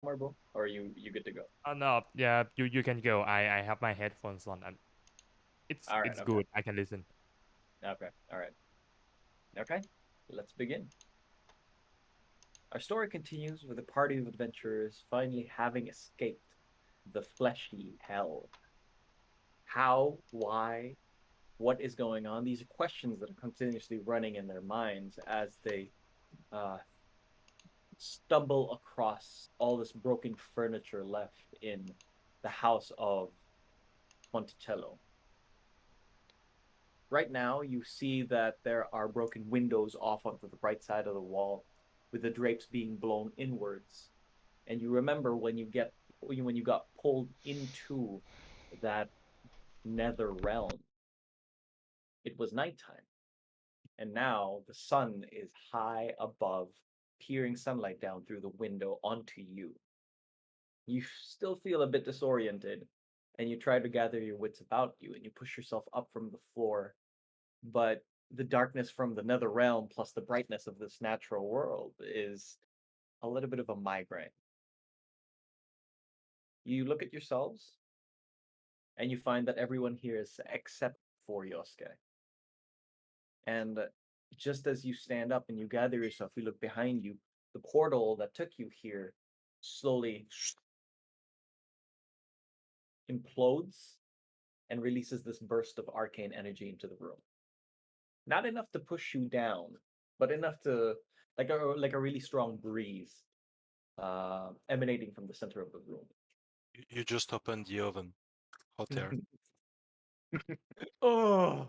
somewhere, bro? Or are you good to go? Oh no, yeah, you can go. I have my headphones on and All right. it's Okay. good. I can listen. Okay. All right. Okay. Let's begin. Our story continues with a party of adventurers finally having escaped the fleshy hell. How? Why? What is going on? These are questions that are continuously running in their minds as they uh, stumble across all this broken furniture left in the house of Monticello. Right now, you see that there are broken windows off onto the right side of the wall, with the drapes being blown inwards. And you remember when you got pulled into that nether realm, it was nighttime, and now the sun is high above, peering sunlight down through the window onto you. You still feel a bit disoriented, and you try to gather your wits about you, and you push yourself up from the floor, but the darkness from the nether realm plus the brightness of this natural world is a little bit of a migraine. You look at yourselves, and you find that everyone here is except for Yosuke. And just as you stand up and you gather yourself, you look behind you, the portal that took you here slowly implodes and releases this burst of arcane energy into the room. Not enough to push you down, but enough to like a really strong breeze emanating from the center of the room. You just opened the oven. Hot air. Oh,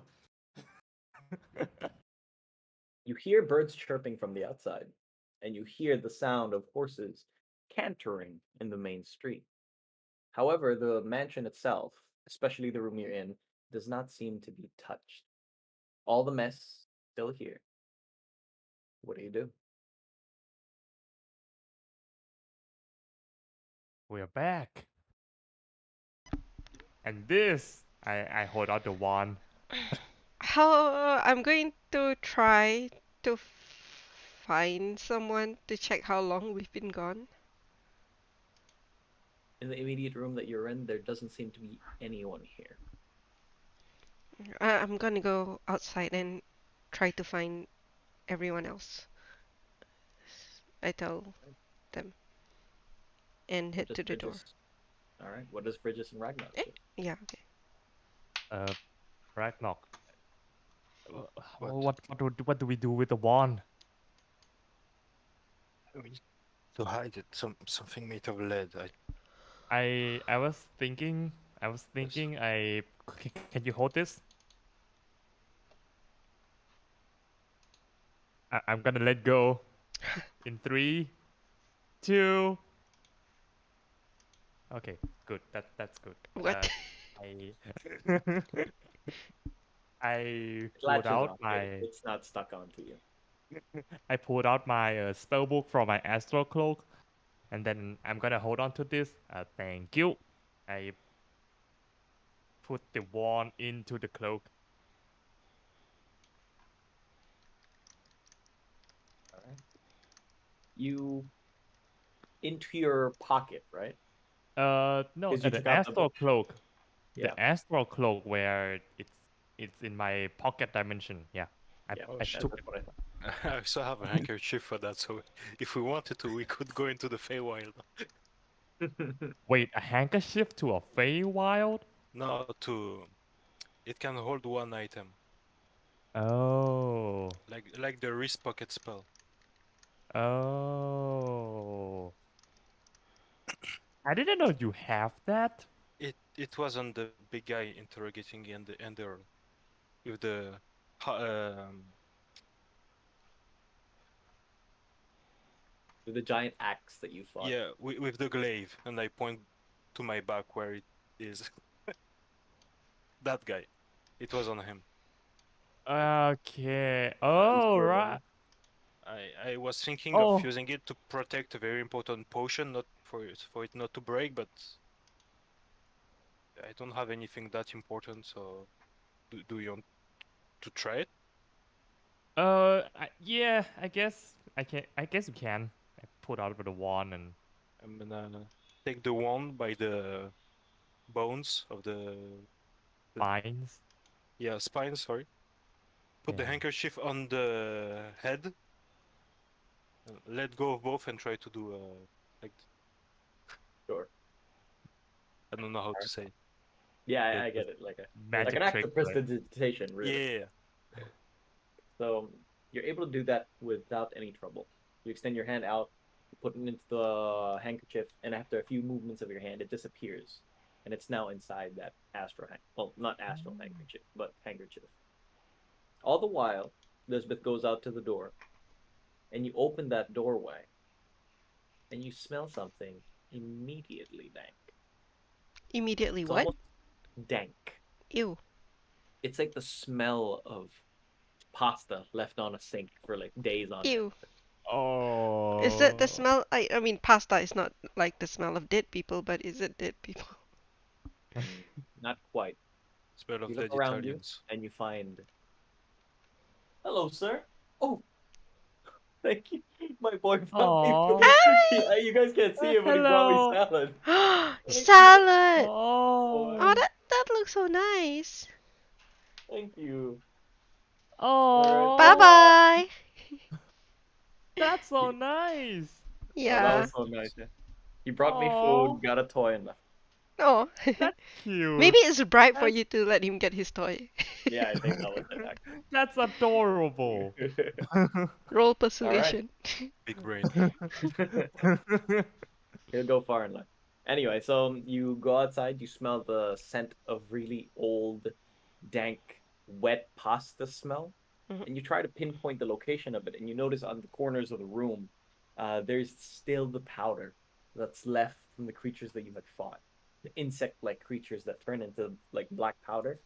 You hear birds chirping from the outside, and you hear the sound of horses cantering in the main street. However, the mansion itself, especially the room you're in, does not seem to be touched. All the mess still here. What do you do? we're back. And this, I hold out the wand. How I'm going to try to find someone to check how long we've been gone. In the immediate room that you're in, there doesn't seem to be anyone here. I'm gonna go outside and try to find everyone else. I tell them and What head does to the door. Bridges? All right. What does Bridges and Ragnar Eh? do? Yeah, okay. Uh, Ragnarok. What? What do we do with the wand? We need to hide it. Something made of lead. I was thinking. I was Yes. thinking. Can you hold this? I'm gonna let go in three, two. Okay, good. That's good. What? I I It pulled latches out on, but my it's not stuck onto you. I pulled out my spell book from my astral cloak, and then I'm gonna hold on to this. Thank you. I put the wand into the cloak. All right. You into your pocket, right? No, Because you the took out the astral book. cloak. Yeah. The astral cloak where it's in my pocket dimension. Yeah, I Yeah. Oh I shit. took That's it. what I thought. I also have a handkerchief for that, so if we wanted to, we could go into the Feywild. Wait, a handkerchief to a Feywild? No, it can hold one item, Oh, like the wrist pocket spell. oh. I didn't know you have that. It was on the big guy interrogating in the Ender with the With the giant axe that you fought. yeah, with the glaive, and I point to my back where it is. That guy. It was on him. Okay. You Oh, still right. remember? I was thinking of Oh, using it to protect a very important potion, not for it not to break, but I don't have anything that important, so do you want to try it? yeah. I guess I can. I guess we can. I pulled out with the wand and. I'm gonna take the wand by the bones of the Mines. spine. Sorry. Put the Yeah. handkerchief on the head. Let go of both and try to do like Sure. I don't know how to Alright. say. Yeah, The, I the, get it. Like like an Magic act trick, of right? prestidigitation, really. yeah. So you're able to do that without any trouble. You extend your hand out, put it into the handkerchief, and after a few movements of your hand, it disappears, and it's now inside that astral well, not astral handkerchief, but handkerchief. All the while, Lisbeth goes out to the door, and you open that doorway, and you smell something immediately dank. Immediately It's what? almost dank. Ew. It's like the smell of pasta left on a sink for like days on end. Ew. Is it the Oh. smell? I mean, pasta is not like the smell of dead people, but is it dead people? Not quite. Smell You of look dead around you Italians. and you find, hello, sir. Oh, thank you. My boy brought me Aw. food. You guys can't see it, but he brought me Hello. salad. Thank you, Salad! Oh, boy. Oh. that looks so nice. Thank you. All right. Bye Oh. bye. That's so nice. Oh, that Yeah. was so nice. Yeah. He brought me Oh. food, got a toy, and left. Oh. That's cute. Maybe it's a bribe for That's you to let him get his toy. Yeah, I think that was it, that's adorable. actually. Roll All right. persuasion. Big brain. He'll go far in life. Anyway, so you go outside, you smell the scent of really old, dank, wet pasta smell, Mhm. and you try to pinpoint the location of it, and you notice on the corners of the room, there's still the powder that's left from the creatures that you had fought, the insect-like creatures that turn into like black powder,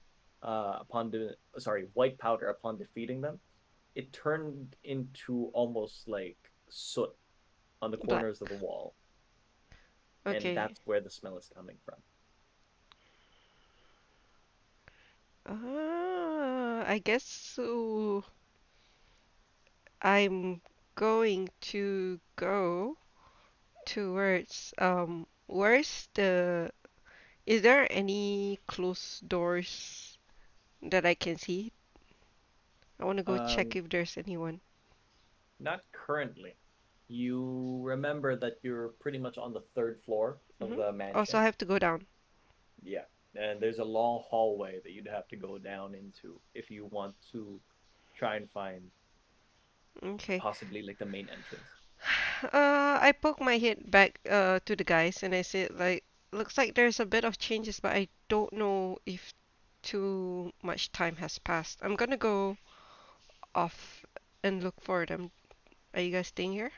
white powder upon defeating them. It turned into almost like soot on the Black. corners of the wall, and Okay. that's where the smell is coming from. I guess so. I'm going to go towards where's the is there any closed doors that I can see? I want to go check Um, if there's anyone. Not currently. You remember that you're pretty much on the third floor of Hmm. the Oh, so I mansion. have to go down. Yeah, and there's a long hallway that you'd have to go down into if you want to try and find Okay. possibly like the main entrance. I poke my head back to the guys and I said like looks like there's a bit of changes, but I don't know if too much time has passed. I'm gonna go off and look for them. Are you guys staying here?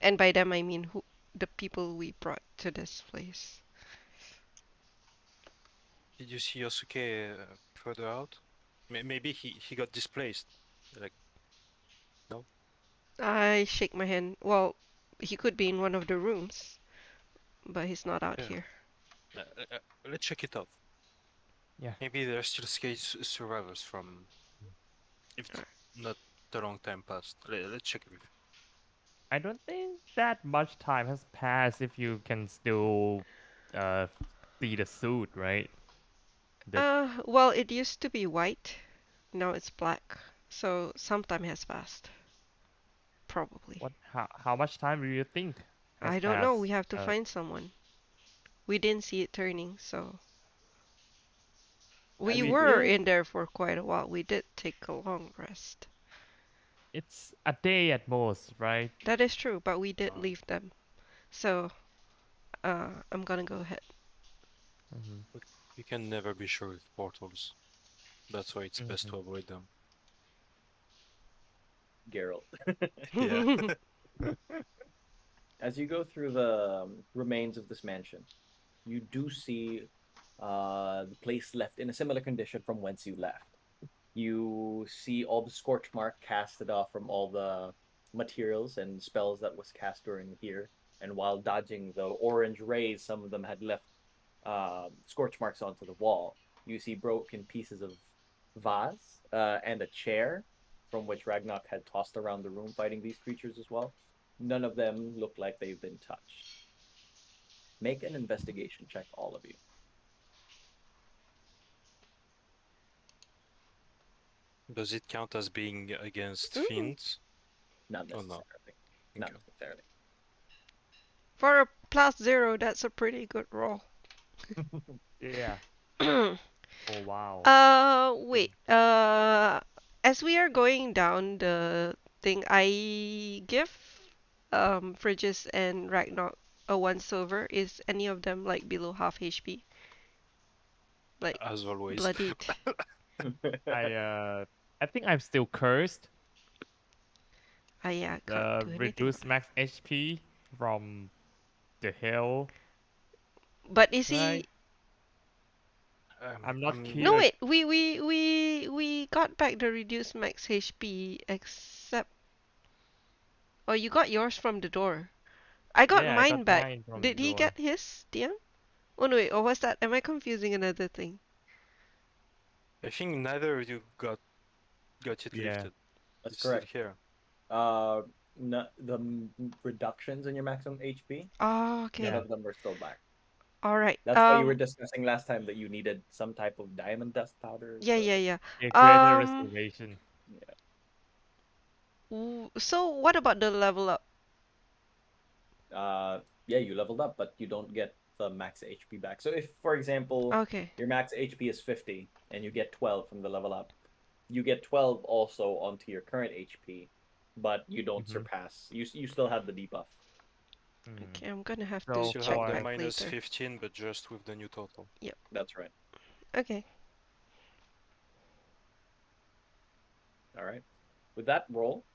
And by them I mean who the people we brought to this place. Did you see Yosuke further out? Maybe he got displaced. Like no. I shake my hand. Well, he could be in one of the rooms, but he's not out Yeah. here. Let's check it out. Yeah. Maybe there are still survivors from if Alright. not a long time passed. Let's check it. I don't think that much time has passed if you can still uh see the suit, right? The Well, it used to be white. Now it's black. So some time has passed. Probably. what how much time do you think has I don't know. We passed? have to find someone. We didn't see it turning, so we As We you were did. in there for quite a while. We did take a long rest. It's a day at most, right? That is true, but we did Uh, leave them. So, I'm gonna go ahead. Mm-hmm. but you can never be sure with portals. That's why it's best to avoid them. Geralt. Yeah. As you go through the remains of this mansion, you do see the place left in a similar condition from whence you left. You see all the scorch mark casted off from all the materials and spells that was cast during here. And while dodging the orange rays, some of them had left scorch marks onto the wall. You see broken pieces of vase and a chair from which Ragnarok had tossed around the room fighting these creatures as well. None of them look like they've been touched. Make an investigation check, all of you. Does it count as being against Ooh. fiends? Not Oh, no. necessarily. Not Okay. necessarily. For a +0, that's a pretty good roll. Yeah. Oh wow. Wait. As we are going down the thing, I give Frigis and Ragnar a 1 silver. Is any of them like below half HP? Like As always. bloodied? I think I'm still cursed. Ah, yeah, can't do anything Reduce about max HP from the hell. it. But is Right? he? I'm not No, cured. wait. We got back the reduced max HP, except. Oh, you got yours from the door. I got Yeah, I mine got back. mine from Did the he door. get his, DM? Oh no, wait. Or was that? Am I confusing another thing? I think neither of you got it Yeah. lifted. That's It's still correct. here. No, the reductions in your maximum HP, Oh, okay. none Yeah. of them are still back. All right. That's why you were discussing last time that you needed some type of diamond dust powder. Yeah, So yeah, yeah. Yeah, greater Um. restoration. So what about the level up? yeah, you leveled up, but you don't get the max HP back. So if, for example, Okay. your max HP is 50 and you get 12 from the level up, you get 12 also onto your current HP, but you don't surpass. You still have the debuff. Okay, I'm gonna have So to Still check have the back minus later. 15, but just with the new total. Yep. That's right. Okay. All right. With that roll,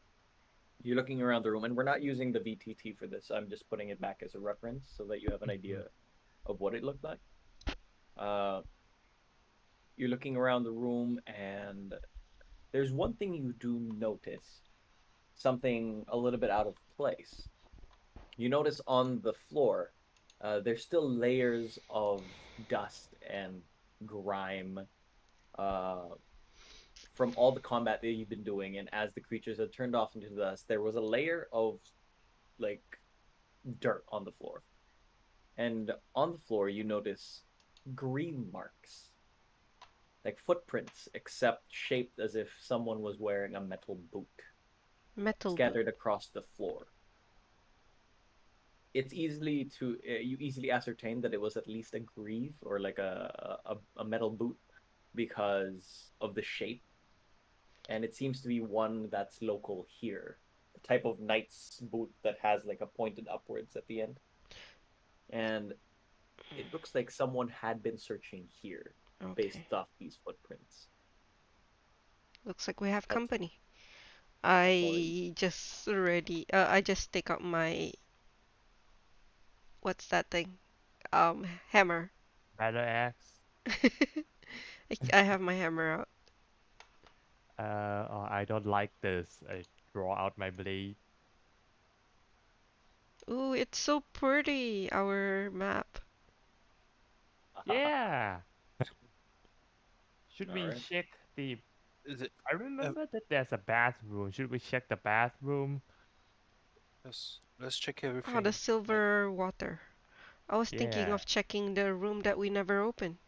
you're looking around the room, and we're not using the VTT for this. I'm just putting it back as a reference so that you have an idea of what it looked like. Uh, you're looking around the room, and there's one thing you do notice, something a little bit out of place. You notice on the floor, there's still layers of dust and grime from all the combat that you've been doing. And as the creatures had turned off into the dust, there was a layer of like dirt on the floor. And on the floor, you notice green marks, like footprints, except shaped as if someone was wearing a metal boot, Metal boot. scattered across the floor. It's easily to you easily ascertain that it was at least a greave or like a metal boot because of the shape, and it seems to be one that's local here, the type of knight's boot that has like a pointed upwards at the end, and it looks like someone had been searching here based Okay. off these footprints. Looks like we have That's company. all you. I just take out my, what's that thing? Hammer. Battle axe. I have my hammer out. I don't like this. I draw out my blade. Ooh, it's so pretty, our map. Yeah. Should All we right. check the? The- I remember that there's a bathroom. Should we check the bathroom? let's check Ah, everything. the silver water. I was thinking Yeah. of checking the room that we never opened.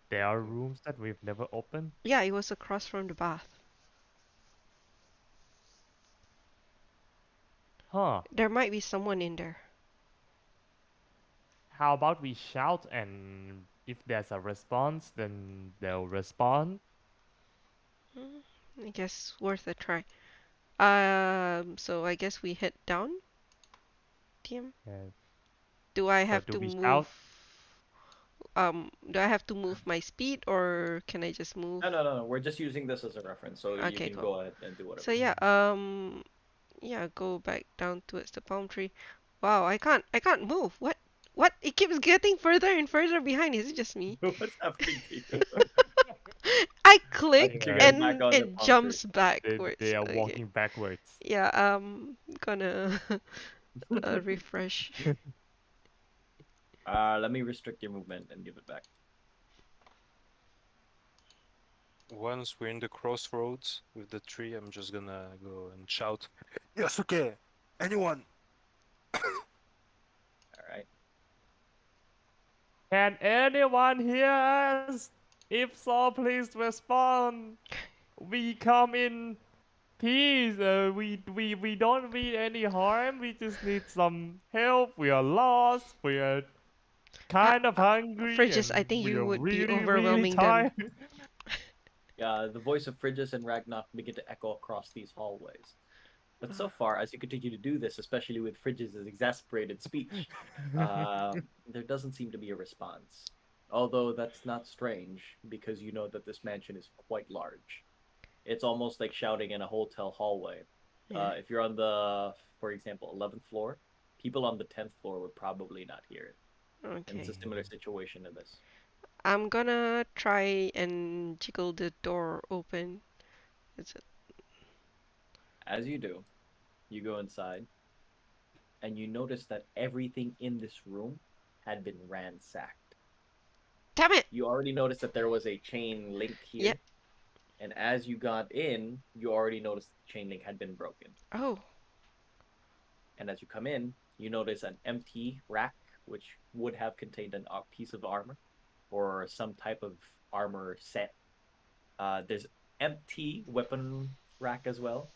There are rooms that we've never opened. Yeah, it was across from the bath. Huh. There might be someone in there. How about we shout, and if there's a response, then they'll respond. I guess worth a try. So I guess we head down. Tim, Yeah. do I So have do to we move? shout? Do I have to move my speed or can I just move? No. We're just using this as a reference, so you Okay, can cool. go ahead and do So whatever. yeah, yeah, go back down towards the palm tree. Wow, I can't move. What? What? It keeps getting further and further behind. Is it just me? What's happening to you? I Okay, click you're Yeah. getting back and on the it palm tree. jumps backwards. They are Okay. walking backwards. Yeah, gonna refresh. Let me restrict your movement and give it back. Once we're in the crossroads with the tree, I'm just gonna go and shout, "Yes, okay, anyone!" All right. Can anyone hear us? If so, please respond. We come in peace. We don't mean any harm. We just need some help. We are lost. We are Uh, kind of uh, hungry Fridges, I and think we you are would be really, really overwhelming them. tired. The voice of Phrygius and Ragnar begin to echo across these hallways. But so far, as you continue to do this, especially with Phrygius' exasperated speech, there doesn't seem to be a response. Although that's not strange, because you know that this mansion is quite large. It's almost like shouting in a hotel hallway. Yeah. If you're on the, for example, 11th floor, people on the 10th floor would probably not hear it. And it's a Okay. similar situation to this. I'm gonna try and jiggle the door open. Is it? As you do, you go inside, and you notice that everything in this room had been ransacked. Damn it! You already noticed that there was a chain link Yep. here, and as you got in, you already noticed the chain link had been broken. Oh. And as you come in, you notice an empty rack, which would have contained a piece of armor or some type of armor set. There's empty weapon rack as well.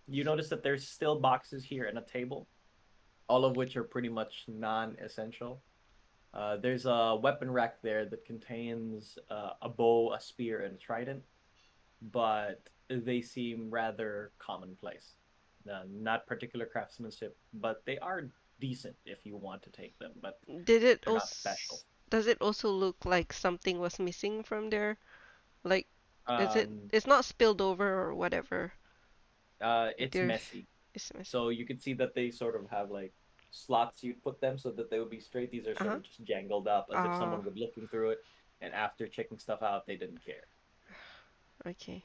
You notice that there's still boxes here and a table, all of which are pretty much non-essential. There's a weapon rack there that contains a bow, a spear, and a trident, but they seem rather commonplace. Not particular craftsmanship, but they are decent if you want to take them, but Did it they're not also special. does it also look like something was missing from there? Like, is it? Um, It's not spilled over or whatever. it's There, messy. it's messy. So you can see that they sort of have like slots you'd put them so that they would be straight. These are sort Uh-huh. of just jangled up as if Ah, someone would looking through it, and after checking stuff out, they didn't care. okay.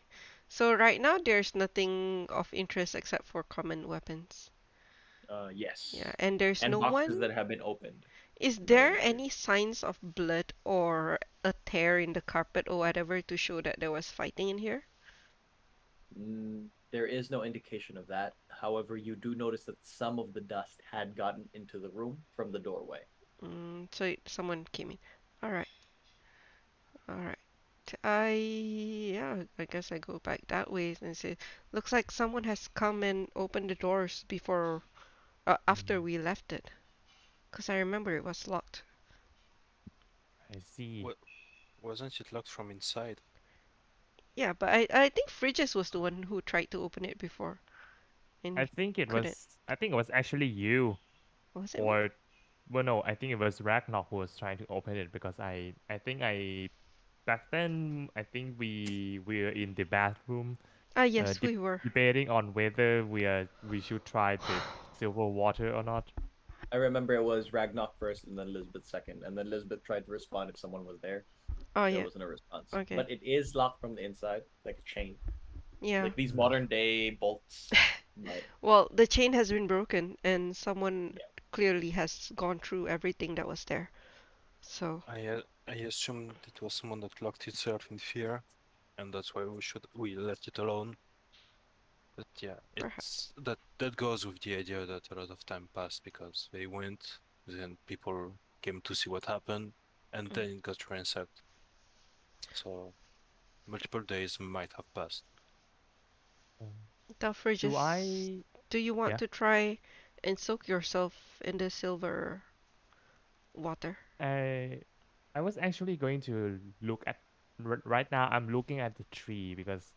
So right now there's nothing of interest except for common weapons. Yeah, Yes. and there's And no boxes one. that have been opened. Is No there one's here. any signs of blood or a tear in the carpet or whatever to show that there was fighting in here? There is no indication of that. However, you do notice that some of the dust had gotten into the room from the doorway. Someone came in. All right, all right. Yeah, I guess I go back that way and say, looks like someone has come and opened the doors before, after Mm, we left it. 'Cause I remember it was locked. I see. What wasn't it locked from inside? Yeah, but I think Fridges was the one who tried to open it before and couldn't. I think it was actually you. Was it me? Or well, no, I think it was Ragnar who was trying to open it because I think I back then I think we were in the bathroom Ah, yes, we were. debating on whether we should try the silver water or not. I remember it was Ragnarok first and then Elizabeth second, and then Elizabeth tried to respond if someone was there. Oh, There yeah. wasn't a response. Okay. But it is locked from the inside, like a chain. Yeah. Like these Mm. modern day bolts. But Well, the chain has been broken and someone yeah. clearly has gone through everything that was there. So, I assumed it was someone that locked itself in fear, and that's why we left it alone. But yeah, perhaps. that goes with the idea that a lot of time passed because they went, then people came to see what happened, and Mm. then it got ransacked. So multiple days might have passed. Mm. Duffer, Do just I? do you want Yeah. to try and soak yourself in the silver water? I I was actually going to look at right now. I'm looking at the tree because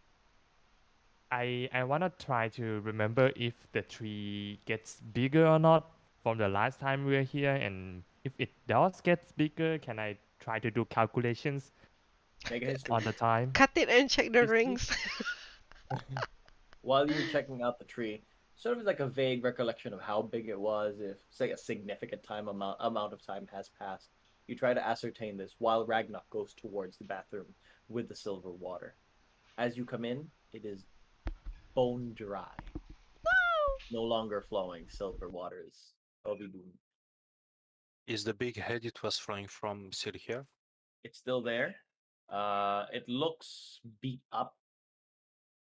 I wanna try to remember if the tree gets bigger or not from the last time we were here, and if it does get bigger, can I try to do calculations Make a history on the check. time? Cut it and check the History? rings. While you're checking out the tree, sort of like a vague recollection of how big it was, if say a significant amount of time has passed. You try to ascertain this while Ragnarok goes towards the bathroom with the silver water. As you come in, it is bone dry, no longer flowing. Silver water is Obi-Boom. Is the big head it was flying from still here? It's still there, It looks beat up,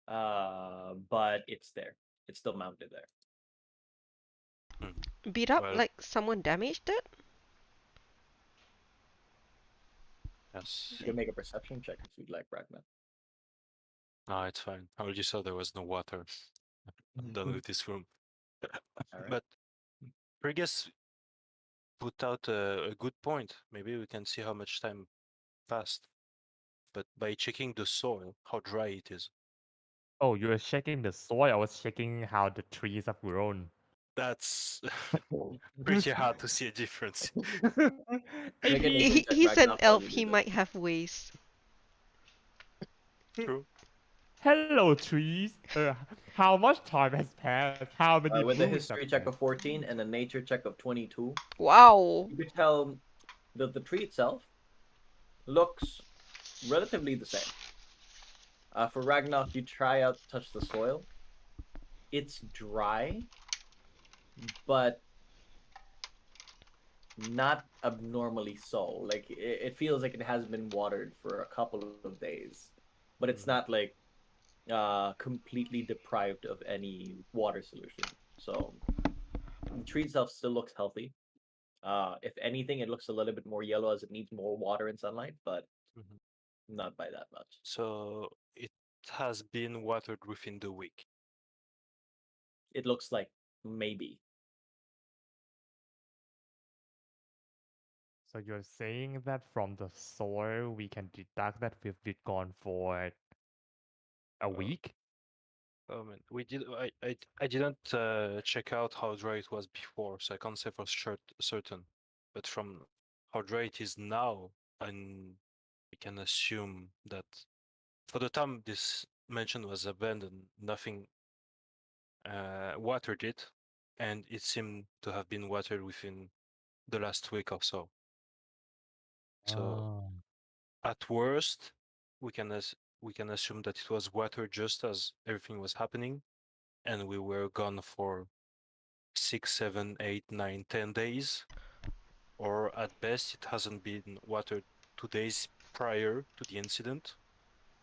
but it's there. It's still mounted there. Beat up Well, like someone damaged it? yes. You can make a perception check if you'd like, Ragnar. No, it's fine. I already saw there was no water. I'm done with this room. All right. But Brigus put out a good point. Maybe we can see how much time passed. But by checking the soil, how dry it is. Oh, you were checking the soil. I was checking how the trees have grown. That's pretty hard to see a difference. I Make a mean, nature check, He's an Ragnar, while elf, you he do this. might have ways. True. hello trees. How much time has passed? How many With a moons have history check passed? of 14 and a nature check of 22, Wow. you could tell that the tree itself looks relatively the same. For Ragnar, if you try out touch the soil, it's dry, but not abnormally so. Like it feels like it has been watered for a couple of days, but it's not like completely deprived of any water solution. So the tree itself still looks healthy. If anything, it looks a little bit more yellow as it needs more water and sunlight, but Mhm. not by that much. So it has been watered within the week. It looks like maybe. So you're saying that from the soil we can deduct that we've been gone for a Uh, week? Oh man, we did. I didn't check out how dry it was before, so I can't say for certain. But from how dry it is now, and we can assume that for the time this mansion was abandoned, nothing watered it, and it seemed to have been watered within the last week or so. So Oh. at worst, we can we can assume that it was watered just as everything was happening, and we were gone for 6, 7, 8, 9, 10 days, or at best it hasn't been watered 2 days prior to the incident,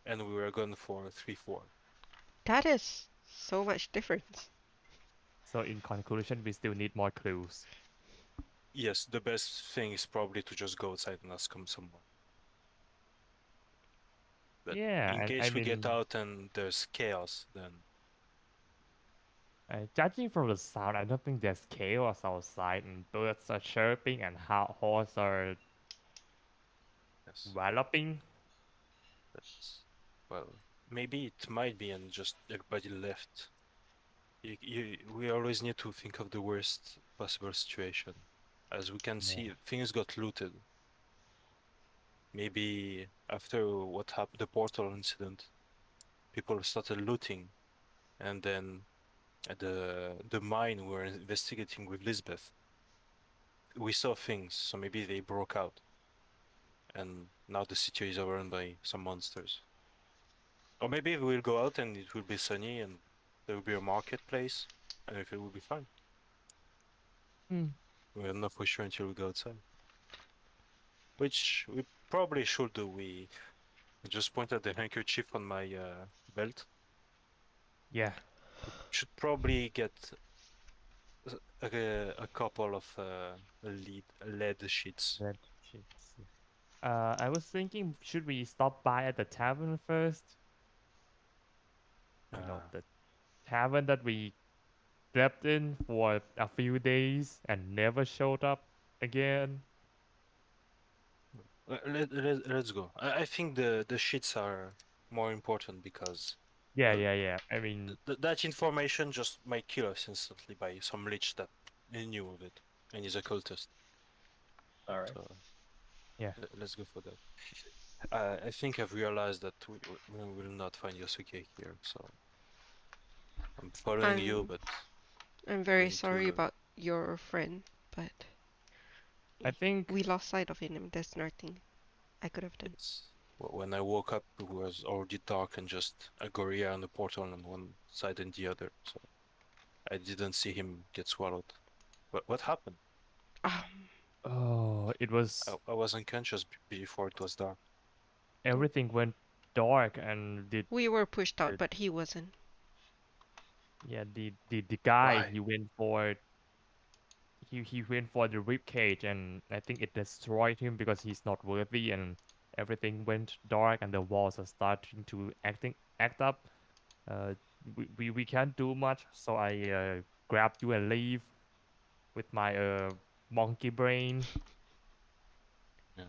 and we were gone for 3, 4. That is so much difference. So in conclusion, we still need more clues. Yes, the best thing is probably to just go outside and ask someone. But Yeah, in and I case we get mean, out and there's chaos, then judging from the sound, I don't think there's chaos outside, and birds are chirping and horses are yes, galloping. that's well, maybe it might be, and just everybody left. We always need to think of the worst possible situation. As we can Yeah. see, things got looted. Maybe after what happened, the portal incident, people started looting, and then at the mine we were investigating with Lisbeth, we saw things, so maybe they broke out, and now the city is overrun by some monsters. Or maybe we'll go out and it will be sunny, and there will be a marketplace, and everything will be fine. Hmm. We don't know for sure until we go outside. Which we probably should do. We just point at the handkerchief on my belt. Yeah. Should probably get a couple of lead sheets. Red sheets. I was thinking, should we stop by at the tavern first? You know, Uh, the tavern that we slept in for a few days and never showed up again. let's go. I think the sheets are more important because Yeah, uh, yeah, yeah. I mean, that information just might kill us instantly by some lich that knew of it and is a cultist. All right. So yeah. let's go for that. I think I've realized that we will not find Yosuke here, so I'm following you, I'm but I'm we very need sorry to. about your friend, but I think, we lost sight of him. There's nothing I could have done. Yes. When I woke up, it was already dark and just a gorilla and a portal on one side and the other, so I didn't see him get swallowed. What happened? Um, oh, it was, I was unconscious before it was dark. everything went dark, and We were pushed out, the but he wasn't. yeah the guy Why? he went for the rib cage, and I think it destroyed him because he's not worthy, and everything went dark, and the walls are starting to act up. Uh, we can't do much, so I grab you and leave with my monkey brain. Yeah,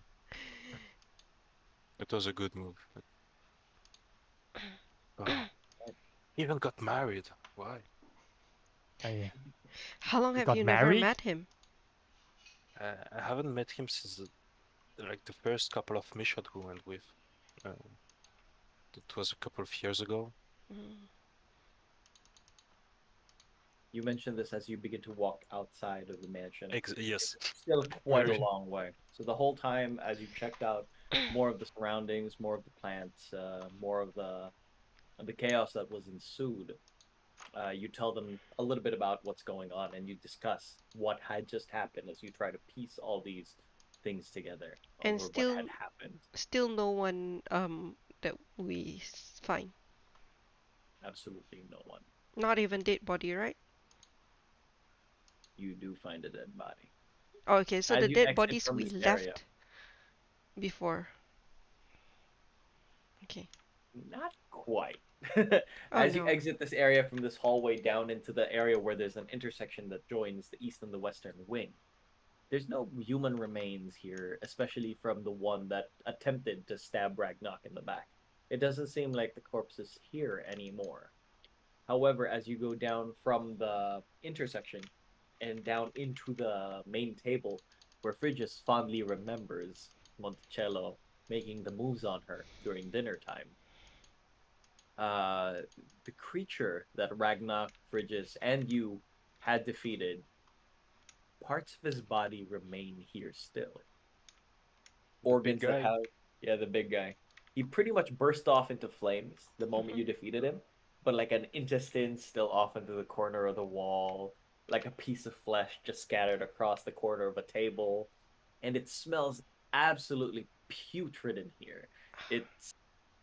it was a good move. But, oh, he even got married. Why? I How long he have got you never married. met him? I haven't met him since like the first couple of missions we went with. Uh, that was a couple of years ago. Mm. You mentioned this as you begin to walk outside of the mansion. Yes, It's still quite a very. long way. So the whole time, as you checked out more of the surroundings, more of the plants, more of the chaos that was ensued, you tell them a little bit about what's going on, and you discuss what had just happened as you try to piece all these things together And over what had happened. still no one that we find. Absolutely no one. Not even dead body, right? You do find a dead body. Okay, so As the you dead exit bodies from we this area, left before. Okay. not quite. Oh As you no. exit this area from this hallway down into the area where there's an intersection that joins the east and the western wing, there's no human remains here, especially from the one that attempted to stab Ragnak in the back. It doesn't seem like the corpse is here anymore. However, as you go down from the intersection and down into the main table, where Frigus fondly remembers Monticello making the moves on her during dinner time, uh, the creature that Ragnar, Frigus, and you had defeated, parts of his body remain here still. The big Organs that guy. have, yeah, the big guy. He pretty much burst off into flames the moment Mhm. you defeated him, but like an intestine still off into the corner of the wall, like a piece of flesh just scattered across the corner of a table, and it smells absolutely putrid in here. It's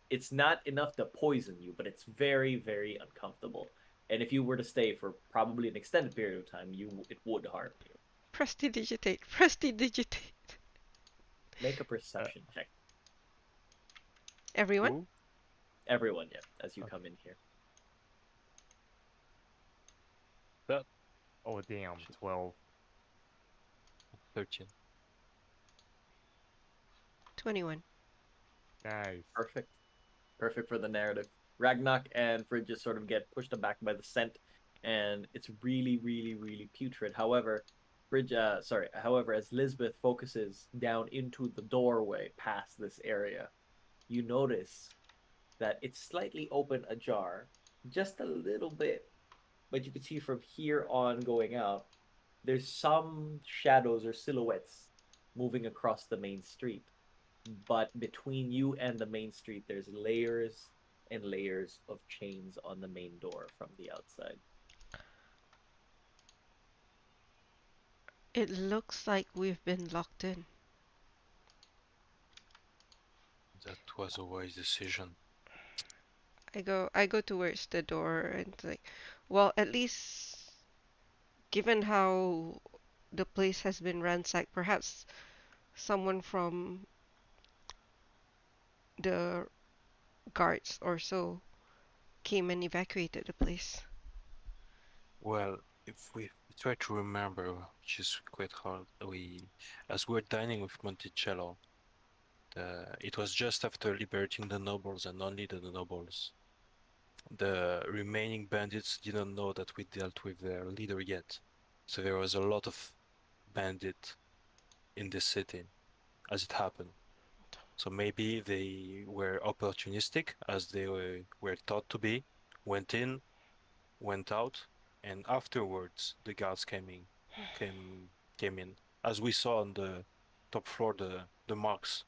it's not enough to poison you, but it's very, very uncomfortable. And if you were to stay for probably an extended period of time, you it would harm you. Prestidigitate. Prestidigitate. Make a Uh, perception check, Everyone? Who? everyone, yeah, as you uh, come in here. That oh damn, 12. 13. 21. Nice. Perfect. Perfect for the narrative. Ragnak and Frid just sort of get pushed aback by the scent, and it's really, really, really putrid. However, however, as Lisbeth focuses down into the doorway past this area, you notice that it's slightly open ajar, just a little bit, but you can see from here on going out, there's some shadows or silhouettes moving across the main street. But between you and the main street, there's layers and layers of chains on the main door from the outside. It looks like we've been locked in. That was a wise decision. I go towards the door and like, well, at least given how the place has been ransacked, perhaps someone from the guards or so came and evacuated the place. Well, if we try to remember, which is quite hard, as we were dining with Monticello, it was just after liberating the nobles and only the nobles. The remaining bandits didn't know that we dealt with their leader yet. So there was a lot of bandit in this city as it happened. So maybe they were opportunistic as they were taught to be, went in, went out, and afterwards the guards came came in. As we saw on the top floor, the marks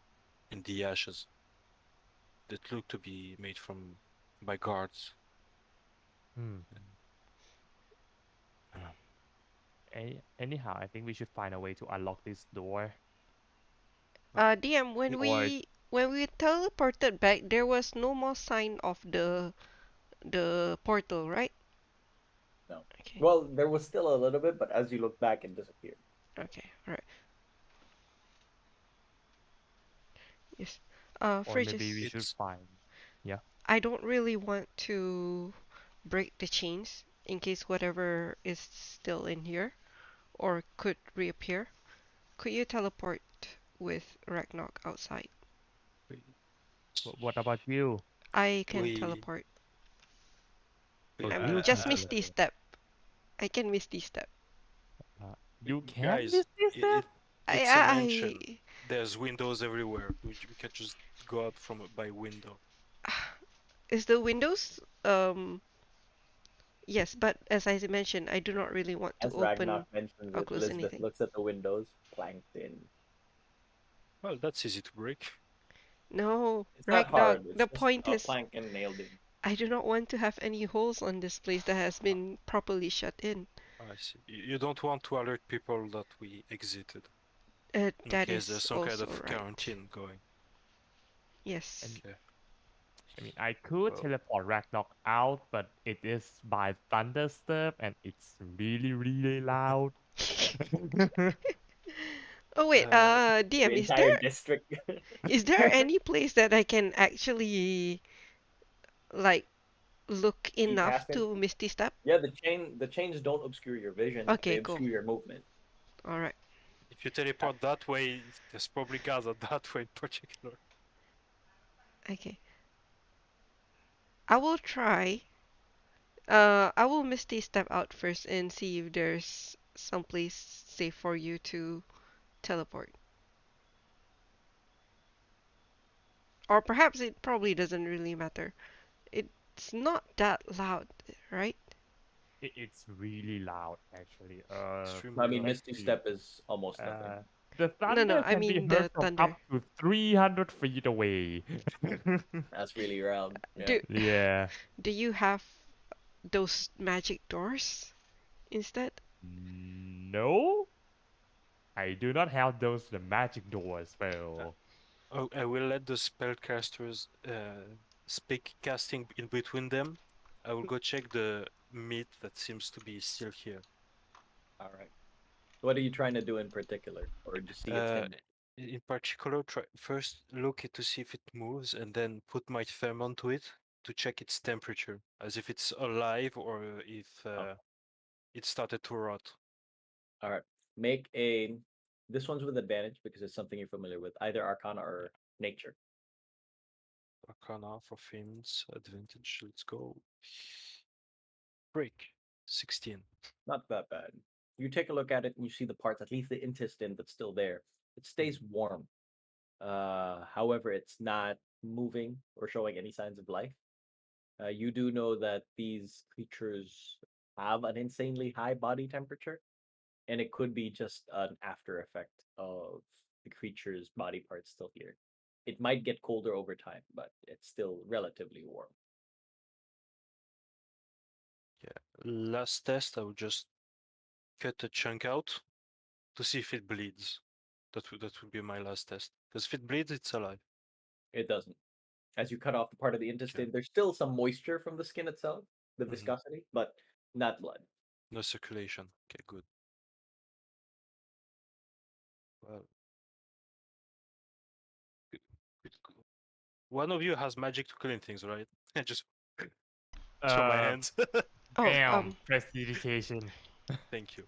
in the ashes that looked to be made from by guards. Hmm. Uh, Anyhow, I think we should find a way to unlock this door. but DM, it- Or when we teleported back, there was no more sign of the portal, right? No. Okay. Well, there was still a little bit, but as you look back, it disappeared. Okay. All right. Yes. Or maybe we Fridges. should It's find. Yeah. I don't really want to break the chains in case whatever is still in here or could reappear. Could you teleport with Ragnarok outside? we What about you? I can we teleport. Oh, we you Just can Misty teleport. Step. I can Misty Step. Uh, you can guys, miss this step? I, it's a I, mansion. There's windows everywhere. We can just go out from by window. I is the windows? Yes, but as I mentioned, I do not really want to As open Ragnar mentions or it, close Lisbeth anything. looks at the windows, planked in. Well, that's easy to break. No, It's not Ragdog, hard. It's the just point a is plank and nailed in. I do not want to have any holes on this place that has been properly shut in. I see. You don't want to alert people that we exited in That case there's is some kind also of right. quarantine going. Yes. And Okay. I mean, I could Well, teleport Ragnarok out, but it is by thunderstep and it's really, really loud. Oh wait, uh, DM, The entire district. is there any place that I can actually like look See enough past it. to Misty Step? Yeah, the chains don't obscure your vision. They Okay, cool. obscure your movement. All right. if you teleport that way, there's probably gathered that way in particular. Okay. I will try. I will Misty Step out first and see if there's some place safe for you to teleport. Or perhaps it probably doesn't really matter. It's not that loud, right? It's really loud, actually. Extremely I mean, loud. Let's Misty see. Step is almost nothing. The No, no, thunder I can be mean heard the from thunder. up to 300 feet away. That's really around. Yeah. Do Yeah. do you have those magic doors instead? No, I do not have those the magic door spell. Oh, I will let the spellcasters speak casting in between them. I will go check the meat that seems to be still here. All right. What are you trying to do in particular, or just see its Uh, image? in particular, try first look it to see if it moves, and then put my thumb onto it to check its temperature, as if it's alive or if Oh, it started to rot. all right. Make a. This one's with advantage because it's something you're familiar with, either Arcana or Nature. Arcana for famous advantage. Let's go. Break 16. Not that bad. You take a look at it and you see the parts, at least the intestine that's still there. It stays warm. However, it's not moving or showing any signs of life. You do know that these creatures have an insanely high body temperature, and it could be just an after effect of the creature's body parts still here. It might get colder over time, but it's still relatively warm. Yeah. Last test, I will just cut a chunk out to see if it bleeds. That would be my last test. Because if it bleeds, it's alive. It doesn't. As you cut off the part of the Okay. intestine, there's still some moisture from the skin itself, the Mhm. viscosity, but not blood. No circulation. Okay, good. Well, good. One of you has magic to clean things, right? I just show my Uh, hands. Oh, Bam, prestidigitation. Thank you.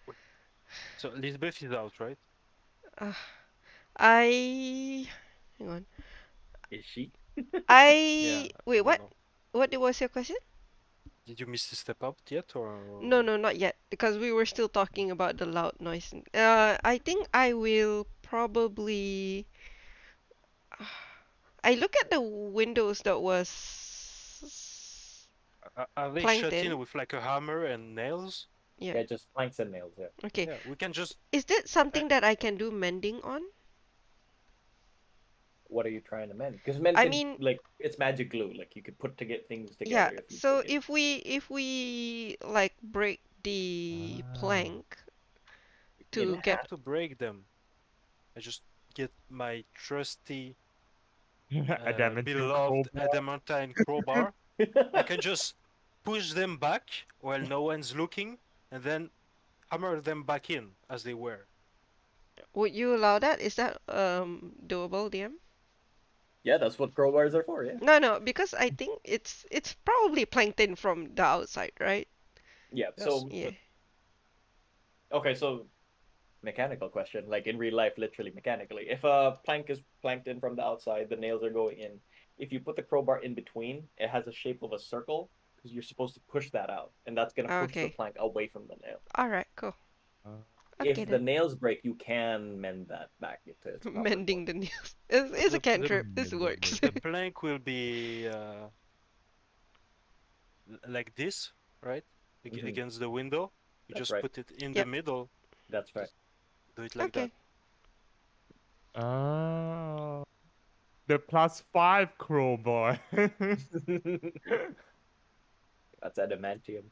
Wait, so Lisbeth is out, right? uh, I hang on. Is she? Yeah, Wait, I don't what? know. What was your question? Did you miss the step up yet, No, or no, not yet, because we were still talking about the loud noise. I think I will probably. I look at the windows that was are they planked shut in. in with like a hammer and nails? Yeah. Yeah, just planks and nails. Yeah. Okay. Yeah, we can just. Is that something that I can do mending on? What are you trying to mend? Because men I can mean, like it's magic glue. Like you could put to get things yeah. together if you So break it. if we like break the Ah. plank You In to don't get have to break them. I just get my trusty, Adamantine beloved crowbar. adamantine crowbar, I can just push them back while no one's looking, and then hammer them back in as they were. Would you allow that? Is that doable, DM? Yeah, that's what crowbars are for. Yeah. No, no, because I think it's probably plankton from the outside, right? Yeah. Yes. So Yeah. okay, so mechanical question, like in real life, literally mechanically. If a plank is planked in from the outside, the nails are going in. If you put the crowbar in between, it has a shape of a circle because you're supposed to push that out, and that's gonna push the Okay. plank away from the nail. All right, cool. Uh, Okay If the then. nails break, you can mend that back into its proper form. Mending the nails. It's a The cantrip. This works. the plank will be like this, right? Mhm. Against the window. You That's just right. put it in the Yep. middle. That's right. Just do it like that. Okay. oh, the +5 crowbar. That's adamantium.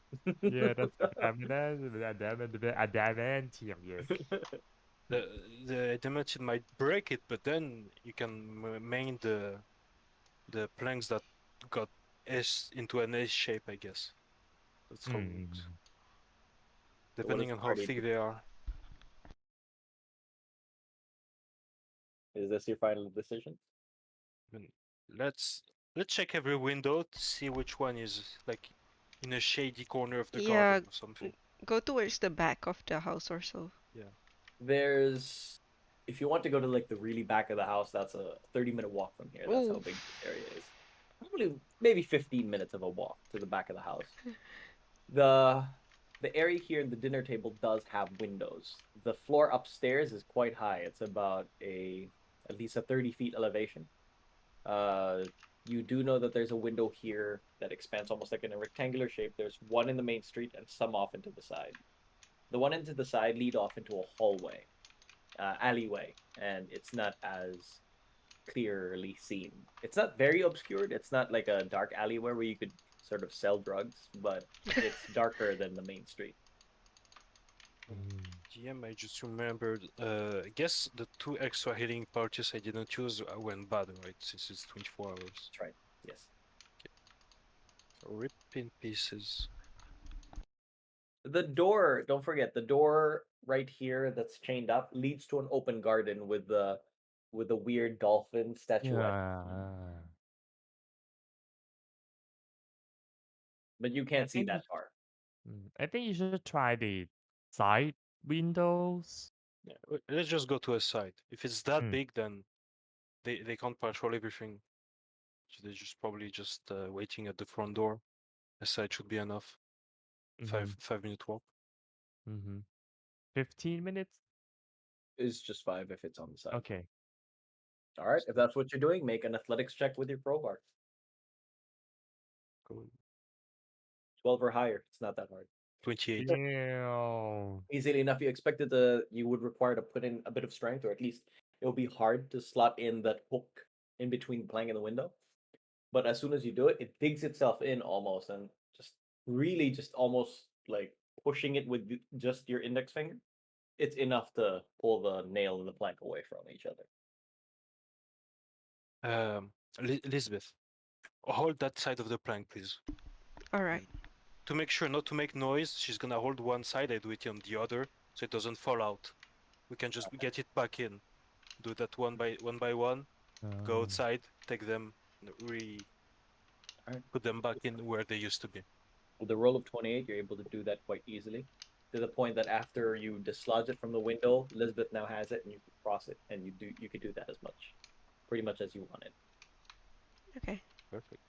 Yeah, that's adamantium. Yes. The the dimension might break it, but then you can main the planks that got S into an S shape, I guess. That's how it works. Mm. So what is Depending the on how party thick do? they are. Is this your final decision? Even- Let's let's check every window to see which one is like in a shady corner of the Yeah, garden or something. go towards the back of the house or so. Yeah. There's, if you want to go to like the really back of the house, that's a 30-minute walk from here. That's how Ooh. big this area is. Probably maybe 15 minutes of a walk to the back of the house. The the area here in the dinner table does have windows. The floor upstairs is quite high. It's about a at least a 30 feet elevation. Uh, you do know that there's a window here that expands almost like in a rectangular shape. There's one in the main street and some off into the side. The one into the side lead off into a hallway, alleyway, and it's not as clearly seen. It's not very obscured. It's not like a dark alleyway where you could sort of sell drugs, but it's darker than the main street. Mm. GM, I just remembered. I guess the 2 extra healing parties I didn't use went bad, right? Since it's 24 hours. That's right. Yes. So rip in pieces. The door, don't forget, the door right here that's chained up leads to an open garden with the weird dolphin statuette. Yeah. But you I can't see think you that far. I think you should try the side windows. Yeah. Let's just go to a side. If it's that Mm. big, then they can't patrol everything. So they're just probably just waiting at the front door. A side should be enough. Mm-hmm. 5 minute walk. Mm-hmm. 15 minutes? It's just 5 if it's on the side. Okay. All right, if that's what you're doing, make an athletics check with your crowbar. Cool. 12 or higher. It's not that hard. 28. Yeah. Easily enough. You would require to put in a bit of strength, or at least it will be hard to slot in that hook in between the plank and the window. But as soon as you do it, it digs itself in almost, and just really just almost like pushing it with just your index finger. It's enough to pull the nail and the plank away from each other. Elizabeth, hold that side of the plank, please. All right. To make sure not to make noise, she's gonna hold one side, I do it on the other, so it doesn't fall out. We can just get it back in. Do that one by one. Go outside, take them, Alright. put them back in where they used to be. With the roll of 28, you're able to do that quite easily. To the point that after you dislodge it from the window, Elizabeth now has it and you can cross it and you could do that as much. Pretty much as you wanted. Okay. Perfect.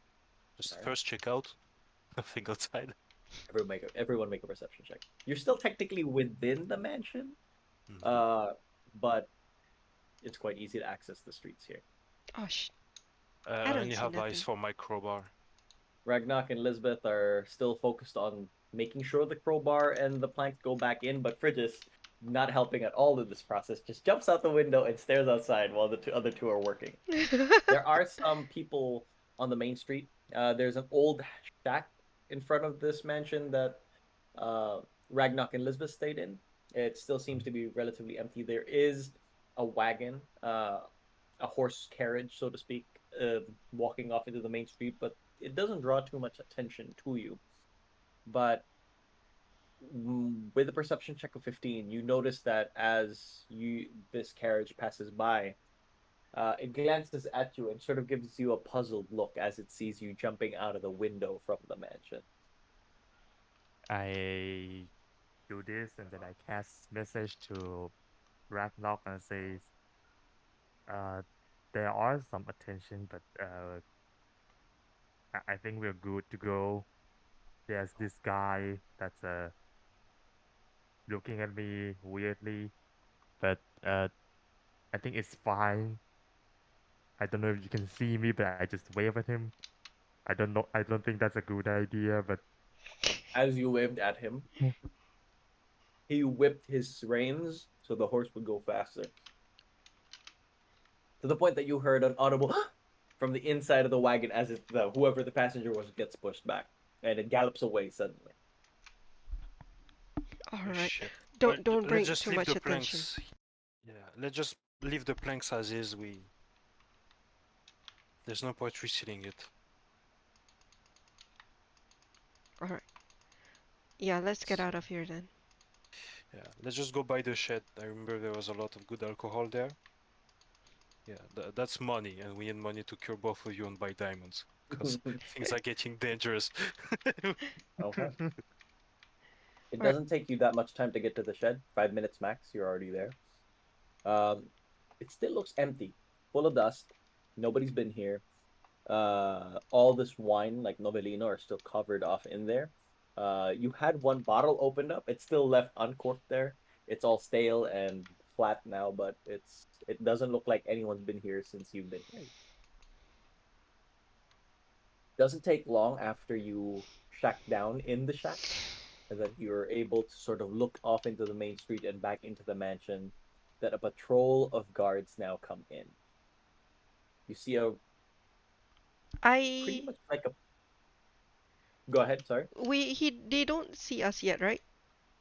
Just Alright. first check out. Nothing outside. Everyone make a perception check. You're still technically within the mansion, Mhm. but it's quite easy to access the streets here. Oh, sh I don't only see have eyes nothing. for my crowbar. Ragnak and Elizabeth are still focused on making sure the crowbar and the plank go back in, but Frigis, not helping at all in this process, just jumps out the window and stares outside while the other two are working. There are some people on the main street. There's an old shack in front of this mansion that Ragnak and Lisbeth stayed in. It still seems to be relatively empty. There is a wagon, a horse carriage, so to speak, walking off into the main street, but it doesn't draw too much attention to you. But with a perception check of 15, you notice that as you this carriage passes by, it glances at you and sort of gives you a puzzled look as it sees you jumping out of the window from the mansion. I do this and then I cast message to Ragnarok and says, uh, there are some attention, but I think we're good to go. There's this guy that's looking at me weirdly, but I think it's fine. I don't know if you can see me, but I just wave at him. I don't know. I don't think that's a good idea, but As you waved at him, he whipped his reins so the horse would go faster. To the point that you heard an audible from the inside of the wagon as whoever the passenger was gets pushed back, and it gallops away suddenly. Oh, Alright. shit. Don't Let's bring just too leave much the attention. planks. Yeah, let's just leave the planks as is. There's no point resealing it. Alright. Yeah, let's get out of here then. Yeah, let's just go by the shed. I remember there was a lot of good alcohol there. Yeah, that's money, and we need money to cure both of you and buy diamonds. Because things are getting dangerous. Okay. It Alright. doesn't take you that much time to get to the shed. 5 minutes max, you're already there. It still looks empty, full of dust. Nobody's been here. All this wine, like Novelino, are still covered off in there. You had one bottle opened up. It's still left uncorked there. It's all stale and flat now, but it doesn't look like anyone's been here since you've been here. Doesn't take long after you shack down in the shack that you're able to sort of look off into the main street and back into the mansion, that a patrol of guards now come in. You see pretty I much like a. Go ahead, sorry. they don't see us yet, right?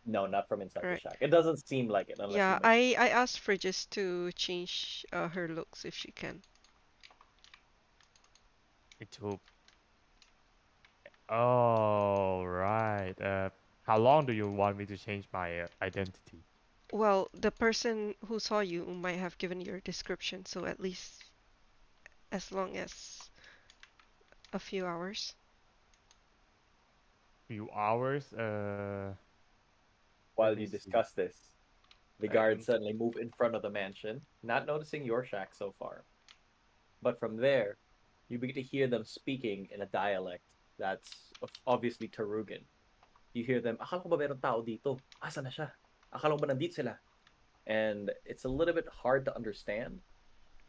No, not from inside the Alright. shack. It doesn't seem like it unless you Yeah, make. I asked Frigis to change her looks if she can. it will. Oh right. How long do you want me to change my identity? Well, the person who saw you might have given your description, so at least as long as a few hours. Few hours. Let While me you see. discuss this, the guards suddenly move in front of the mansion, not noticing your shack so far. But from there, you begin to hear them speaking in a dialect that's obviously Tarugan. You hear them, akala ko ba meron tao dito? Asa na siya? Akala ko ba nandito sila? And it's a little bit hard to understand.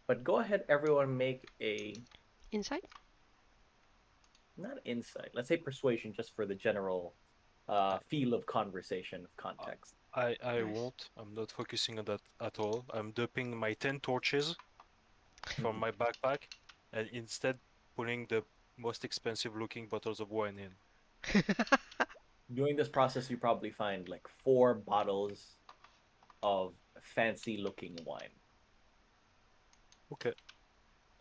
But go ahead, everyone, make a Inside? not insight. Let's say persuasion, just for the general feel of conversation, of context. I Nice. won't. I'm not focusing on that at all. I'm dumping my 10 torches from my backpack and instead putting the most expensive looking bottles of wine in. During this process, you probably find like 4 bottles of fancy looking wine. Okay.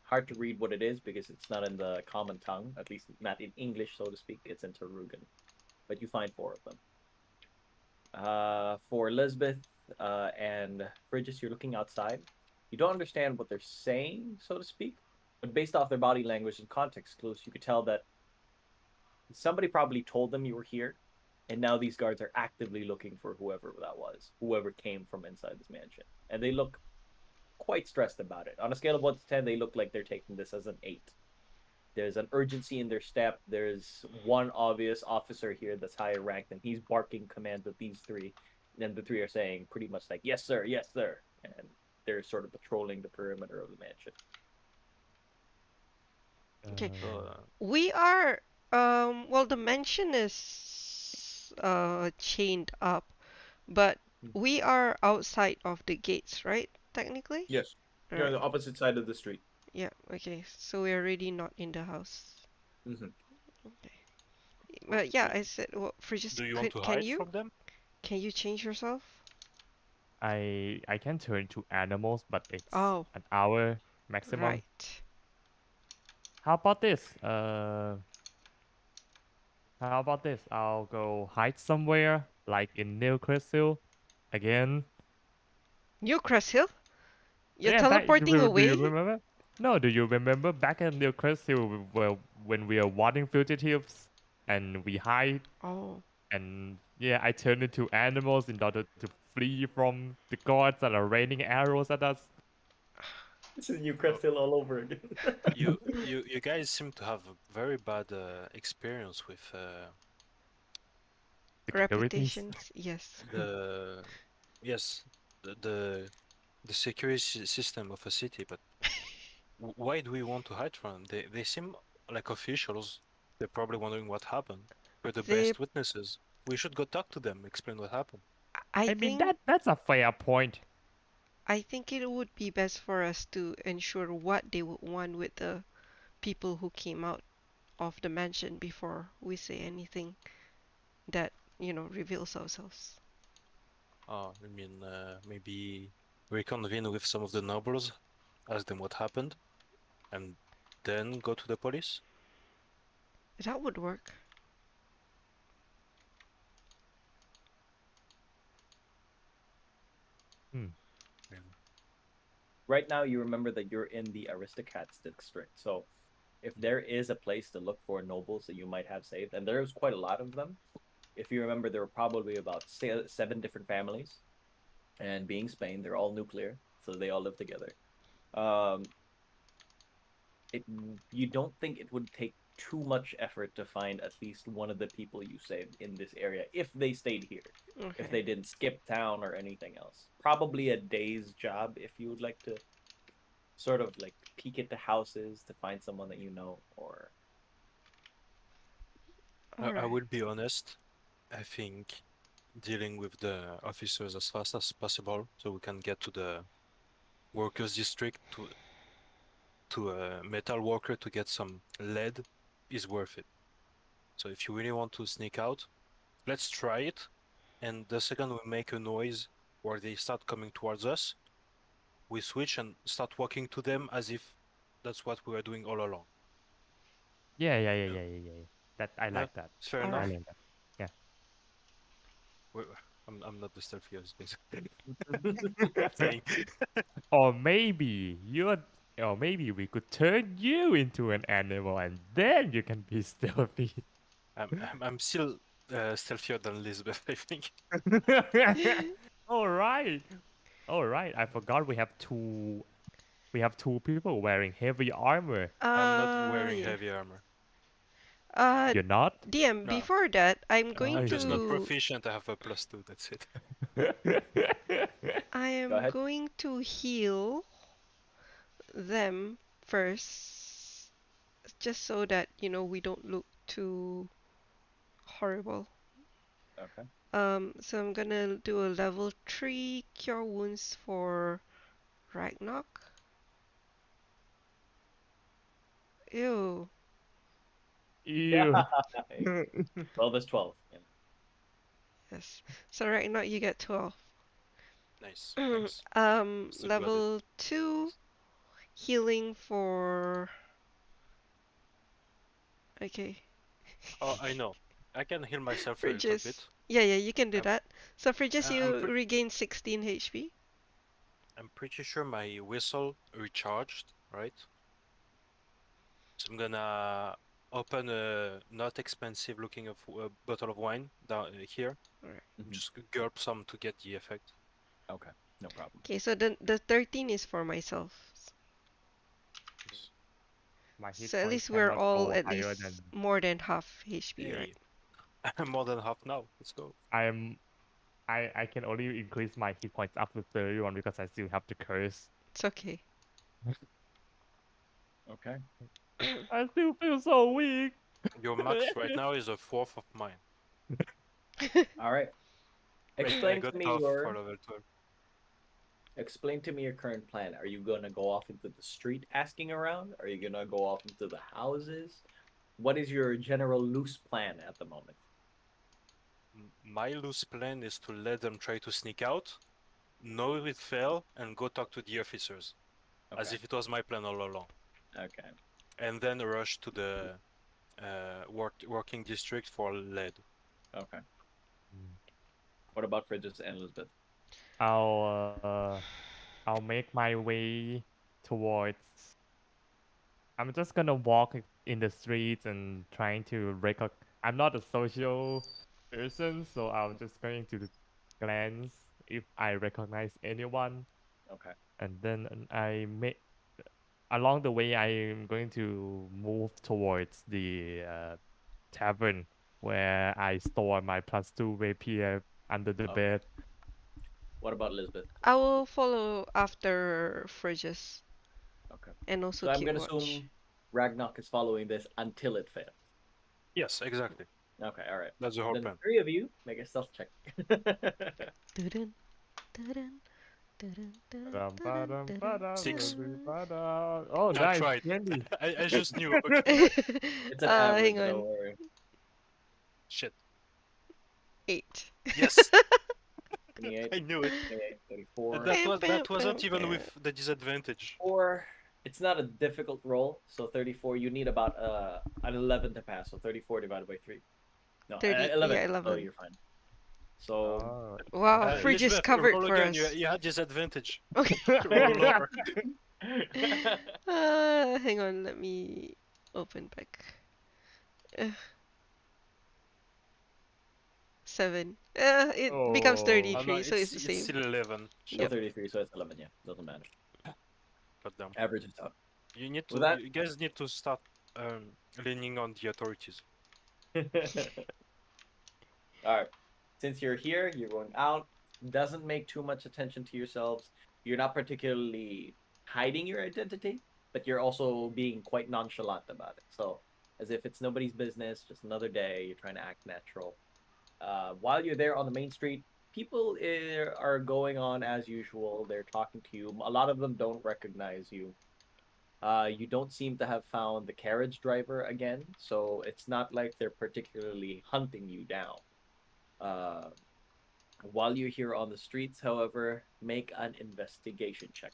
Hard to read what it is because it's not in the common tongue, at least not in English, so to speak. It's in Tarugan. But you find 4 of them. For Elizabeth and Frigis, you're looking outside. You don't understand what they're saying, so to speak, but based off their body language and context clues, you could tell that somebody probably told them you were here, and now these guards are actively looking for whoever that was, whoever came from inside this mansion. And they look quite stressed about it. On a scale of 1 to 10, they look like they're taking this as an 8. There's an urgency in their step. There's one obvious officer here that's higher ranked, and he's barking commands at these 3. And the 3 are saying pretty much like, yes, sir, yes, sir. And they're sort of patrolling the perimeter of the mansion. Okay. Uh, We are well, the mansion is chained up, but we are outside of the gates, right? Technically? Yes. You're on Alright. the opposite side of the street. Yeah, okay. So we're already not in the house. Mm-hmm. Okay. But yeah, I said, well, Frigis, do you want to can hide you? from them? Can you change yourself? I can turn to animals, but it's Oh, an hour maximum. right. How about this? How about this? I'll go hide somewhere, like in New Crystal, again. New Crest Hill? You're Yeah, back. teleporting Do you away? remember? No, do you remember back in New Crystal, when we were wanting fugitives, and we hide, Oh, and yeah, I turned into animals in order to flee from the gods that are raining arrows at us. This is New Oh, Crest Hill all over again. you guys seem to have a very bad experience with Securities. reputations, yes. the yes the security system of a city. But why do we want to hide from them? They seem like officials. They're probably wondering what happened. We're the They, best witnesses. We should go talk to them, explain what happened. I I mean think, that's a fair point. I think it would be best for us to ensure what they would want with the people who came out of the mansion before we say anything that, reveals ourselves. I mean, maybe reconvene with some of the nobles, ask them what happened, and then go to the police. That would work. Hmm. Yeah. Right now, you remember that you're in the Aristocrats district. So, if there is a place to look for nobles that you might have saved, and there's quite a lot of them, if you remember, there were probably about 7 different families. And being Spain, they're all nuclear, so they all live together. Um, it you don't think it would take too much effort to find at least one of the people you saved in this area if they stayed here, if Okay. they didn't skip town or anything else. Probably a day's job if you would like to sort of like peek into houses to find someone that you know, or All I right. will be honest. I think dealing with the officers as fast as possible so we can get to the workers district to a metal worker to get some lead is worth it. So if you really want to sneak out, let's try it. And the second we make a noise or they start coming towards us, we switch and start walking to them as if that's what we were doing all along. Yeah, Yeah. That I yeah, like that. it's fair All I enough. right. like that. Yeah. We- I'm not the stealthiest, basically. Saying, Or maybe or maybe we could turn you into an animal and then you can be stealthy. I'm still stealthier than Elizabeth, I think. All right. All right. I forgot we have two people wearing heavy armor. I'm not wearing Yeah. heavy armor. Uh, You're not? DM, No, before that, I'm going I'm I just not see. to proficient. I have a +2. That's it. I go am ahead. going to heal them first, just so that, we don't look too horrible. Okay. So I'm gonna do a level 3 cure wounds for Ragnarok. Ew. Ew. Yeah. 12 is 12. Yeah. Yes. So Ragnarok, you get 12. Nice, thanks. So glad it. Level 2 healing for. Okay. Oh, I know. I can heal myself a little Fridges. bit. Yeah, you can do I'm that. So Fridges, I- I'm you pre regain 16 HP. I'm pretty sure my whistle recharged, right? So I'm gonna open a not expensive looking of bottle of wine down here. Alright. Mhm. Just gulp some to get the effect. Okay. No problem. Okay, so the 13 is for myself. Yes. My hit So at points least we're cannot all go at higher least than more than half HP, right? Yay. I'm more than half now. Let's go. I'm I can only increase my hit points up to 31 because I still have the curse. It's okay. Okay. I still feel so weak. Your max right now is a fourth of mine. All right. I Explain to got me tough for your level 12. explain to me your current plan. Are you gonna go off into the street asking around? Are you gonna go off into the houses? What is your general loose plan at the moment? My loose plan is to let them try to sneak out, know it fell, and go talk to the officers, as Okay. if it was my plan all along, Okay. and then rush to the working district for lead. Okay. Mm. What about Fridges and Elizabeth? I'll I'll make my way towards. I'm just gonna walk in the streets and trying to recognize. I'm not a social person, so I'm just going to glance if I recognize anyone, Okay. and then I make. Along the way, I am going to move towards the tavern where I store my +2 rapier under the Okay. bed. What about Elizabeth? I will follow after Fridges Okay. and also So I'm keep gonna watch. assume Ragnarok is following this until it fails. Yes, exactly. Okay. All right. That's the whole Then the plan. three of you make a stealth check. Dun-dun, dun-dun, dun-dun, dun-dun, Ba-dum, dun-dun, ba-dum, dun-dun, ba-dum, 6. ba-dum. Oh, I nice, tried. 20. I just knew. Okay. dun. It's an average. Hang Don't on. worry. Shit. 8. Yes, 28, I knew it. 28, 34. That wasn't even with the disadvantage. Or it's not a difficult roll. So 34, you need about an 11 to pass. So 34 divided by 3. No, 30. 11. Yeah, Oh, 11. you're fine. So Oh. Wow, Okay. Fridges Elizabeth, covered roll for again. You, us. you had disadvantage. Okay. Roll lower. Hang on, let me open back. Uh, 7. It becomes Oh. Oh no, 33, so it's the it's same. still 11. still Yep. 33, so it's 11. Yeah, doesn't matter. God damn. Average is out. With You that, guys need to start leaning on the authorities. all right. Since you're here, you're going out. Doesn't make too much attention to yourselves. You're not particularly hiding your identity, but you're also being quite nonchalant about it. So, as if it's nobody's business, just another day. You're trying to act natural. While you're there on the main street, people are going on as usual. They're talking to you. A lot of them don't recognize you. You don't seem to have found the carriage driver again, so it's not like they're particularly hunting you down. Uh, while you're here on the streets, however, make an investigation check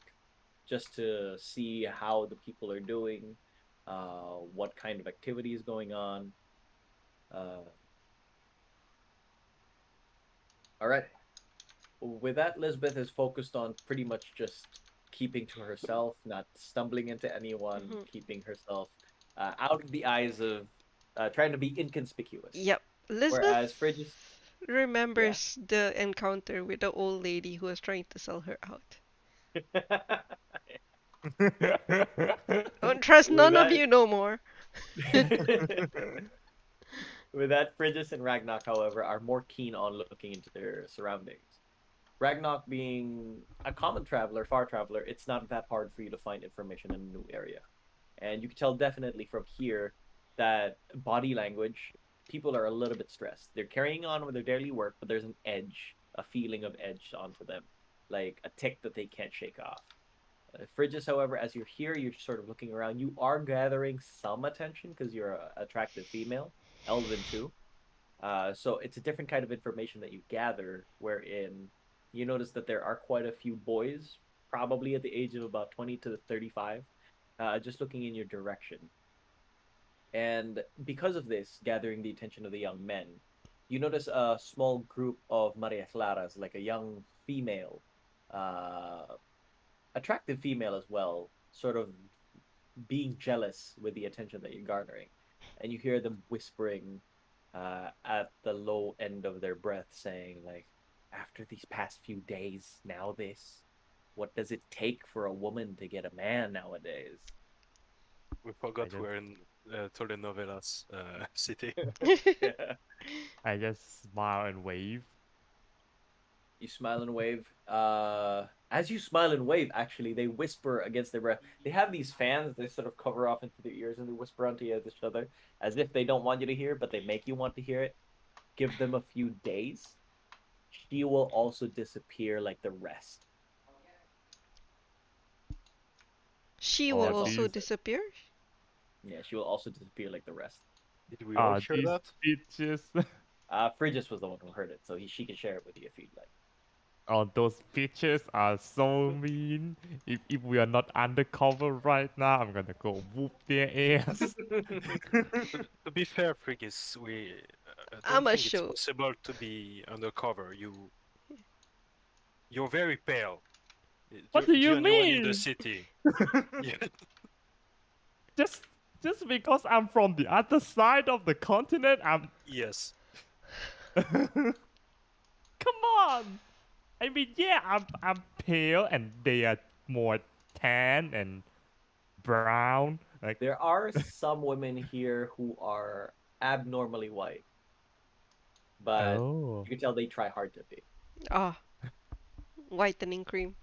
just to see how the people are doing, what kind of activity is going on. Uh, all right. With that, Lisbeth is focused on pretty much just keeping to herself, not stumbling into anyone, Hmm. keeping herself out of the eyes of, trying to be inconspicuous. Yep. Whereas Elizabeth Frigis, yeah. remembers the encounter with the old lady who was trying to sell her out. Don't trust with none of that, you no more. with that, Frigis and Ragnarok, however, are more keen on looking into their surroundings. Ragnarok being a common traveler, far traveler, it's not that hard for you to find information in a new area. And you can tell definitely from here that body language, people are a little bit stressed. They're carrying on with their daily work, but there's an edge, a feeling of edge onto them, like a tick that they can't shake off. Frigis, however, as you're here, you're just sort of looking around. You are gathering some attention because you're an attractive female, Elven too. So it's a different kind of information that you gather, wherein you notice that there are quite a few boys, probably at the age of about 20 to 35, just looking in your direction. And because of this, gathering the attention of the young men, you notice a small group of Maria Claras, like a young female, uh, attractive female as well, sort of being jealous with the attention that you're garnering. And you hear them whispering at the low end of their breath, saying, like, after these past few days, now this. What does it take for a woman to get a man nowadays? We I forgot just we're in telenovelas city. Yeah. I just smile and wave. You smile and wave. As you smile and wave, actually, they whisper against their breath. They have these fans they sort of cover off into their ears and they whisper onto each other as if they don't want you to hear, but they make you want to hear it. Give them a few days. She will also disappear like the rest. She Oh, will That's all she also these said. disappear? Yeah, she will also disappear like the rest. Did we all ah hear these that? bitches. Frigis was the one who heard it, so she can share it with you if you'd like. Oh, those pictures are so mean. If we are not undercover right now, I'm gonna go whoop their ass. To be fair, Frigis, we don't I'ma think it's show. possible to be undercover. You're very pale. What You're do the you only one in the mean? city. Yeah. Just just because I'm from the other side of the continent, I'm Yes. come on. I mean, yeah, I'm pale and they are more tan and brown. Like, There are some women here who are abnormally white, but oh, you can tell they try hard to be. Ah, whitening cream.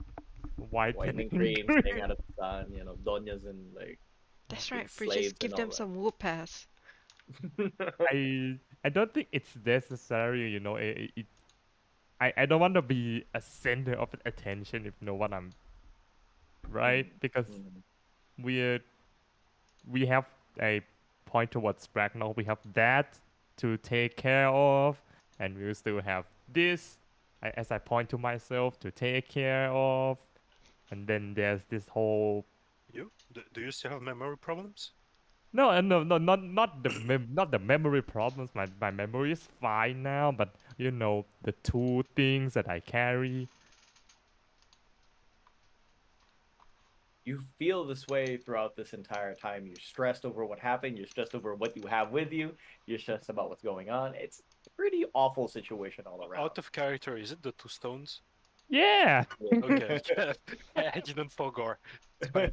Whitening whitening cream, staying cream. out of the sun, donias and like That's being right, Bridges. slaves and Give all them some whoop ass. that. I don't think it's necessary, I don't want to be a center of attention, if you know what I'm right, Mm, because mm. we're we have a point towards Bracknell. We have that to take care of, and we still have this, as I point to myself, to take care of, and then there's this whole You? Do you still have memory problems? no, not the memory problems. My memory is fine now, but the two things that I carry. You feel this way throughout this entire time. You're stressed over what happened. You're stressed over what you have with you. You're stressed about what's going on. It's a pretty awful situation all around. Out of character, is it the two stones? Yeah. Okay. I didn't forget. It's fine.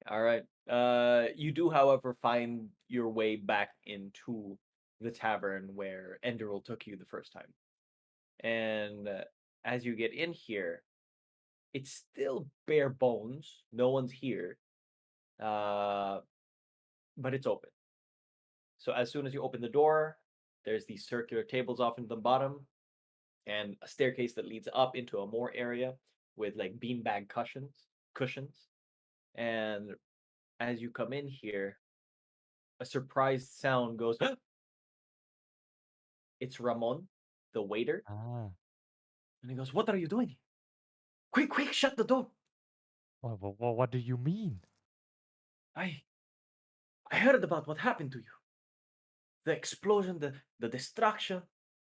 All right. You do, however, find your way back into the tavern where Enderil took you the first time. And as you get in here, it's still bare bones. No one's here. Uh, but it's open. So as soon as you open the door, there's these circular tables off in the bottom and a staircase that leads up into a more area with like beanbag cushions. And as you come in here, a surprised sound goes, it's Ramon, the waiter. Ah. And he goes, "What are you doing? Quick, quick, shut the door. What do you mean? I I heard about what happened to you. The explosion, the destruction,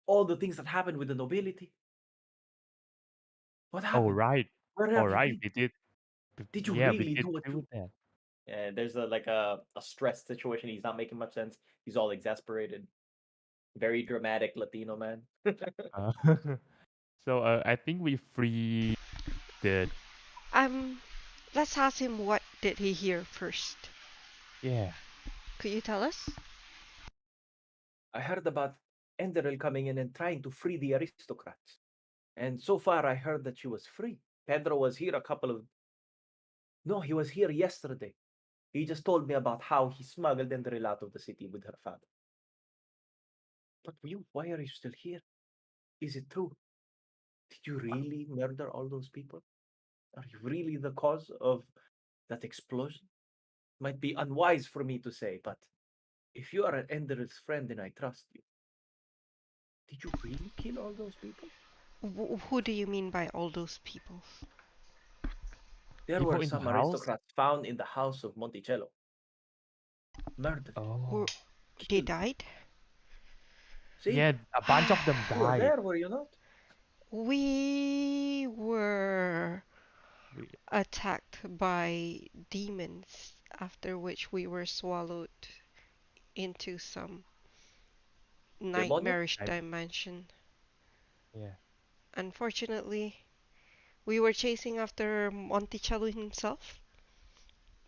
all the things that happened with the nobility. What Oh happened? right, Where all have you right. been? We did. Did you Yeah, we really did do what do you?" that. And there's a stressed situation. He's not making much sense. He's all exasperated. Very dramatic Latino man. Uh, so I think we free the Um, let's ask him what did he hear first. yeah. Could you tell us? I heard about Enderil coming in and trying to free the aristocrats. And so far, I heard that she was free. Pedro was here a couple of. No, he was here yesterday. He just told me about how he smuggled Enderil out of the city with her father. But you, why are you still here? Is it true? Did you really murder all those people? Are you really the cause of that explosion? Might be unwise for me to say, but if you are an Enderil's friend and I trust you, did you really kill all those people? Who do you mean by all those people? There People were in the some house. aristocrats found in the house of Monticello, murdered, Who Oh they killed. died? See, yeah, a bunch of them you were died. there, were you not? We were We, attacked by demons, after which we were swallowed into some Demonio? nightmarish I, dimension. yeah. Unfortunately, we were chasing after Monticello himself,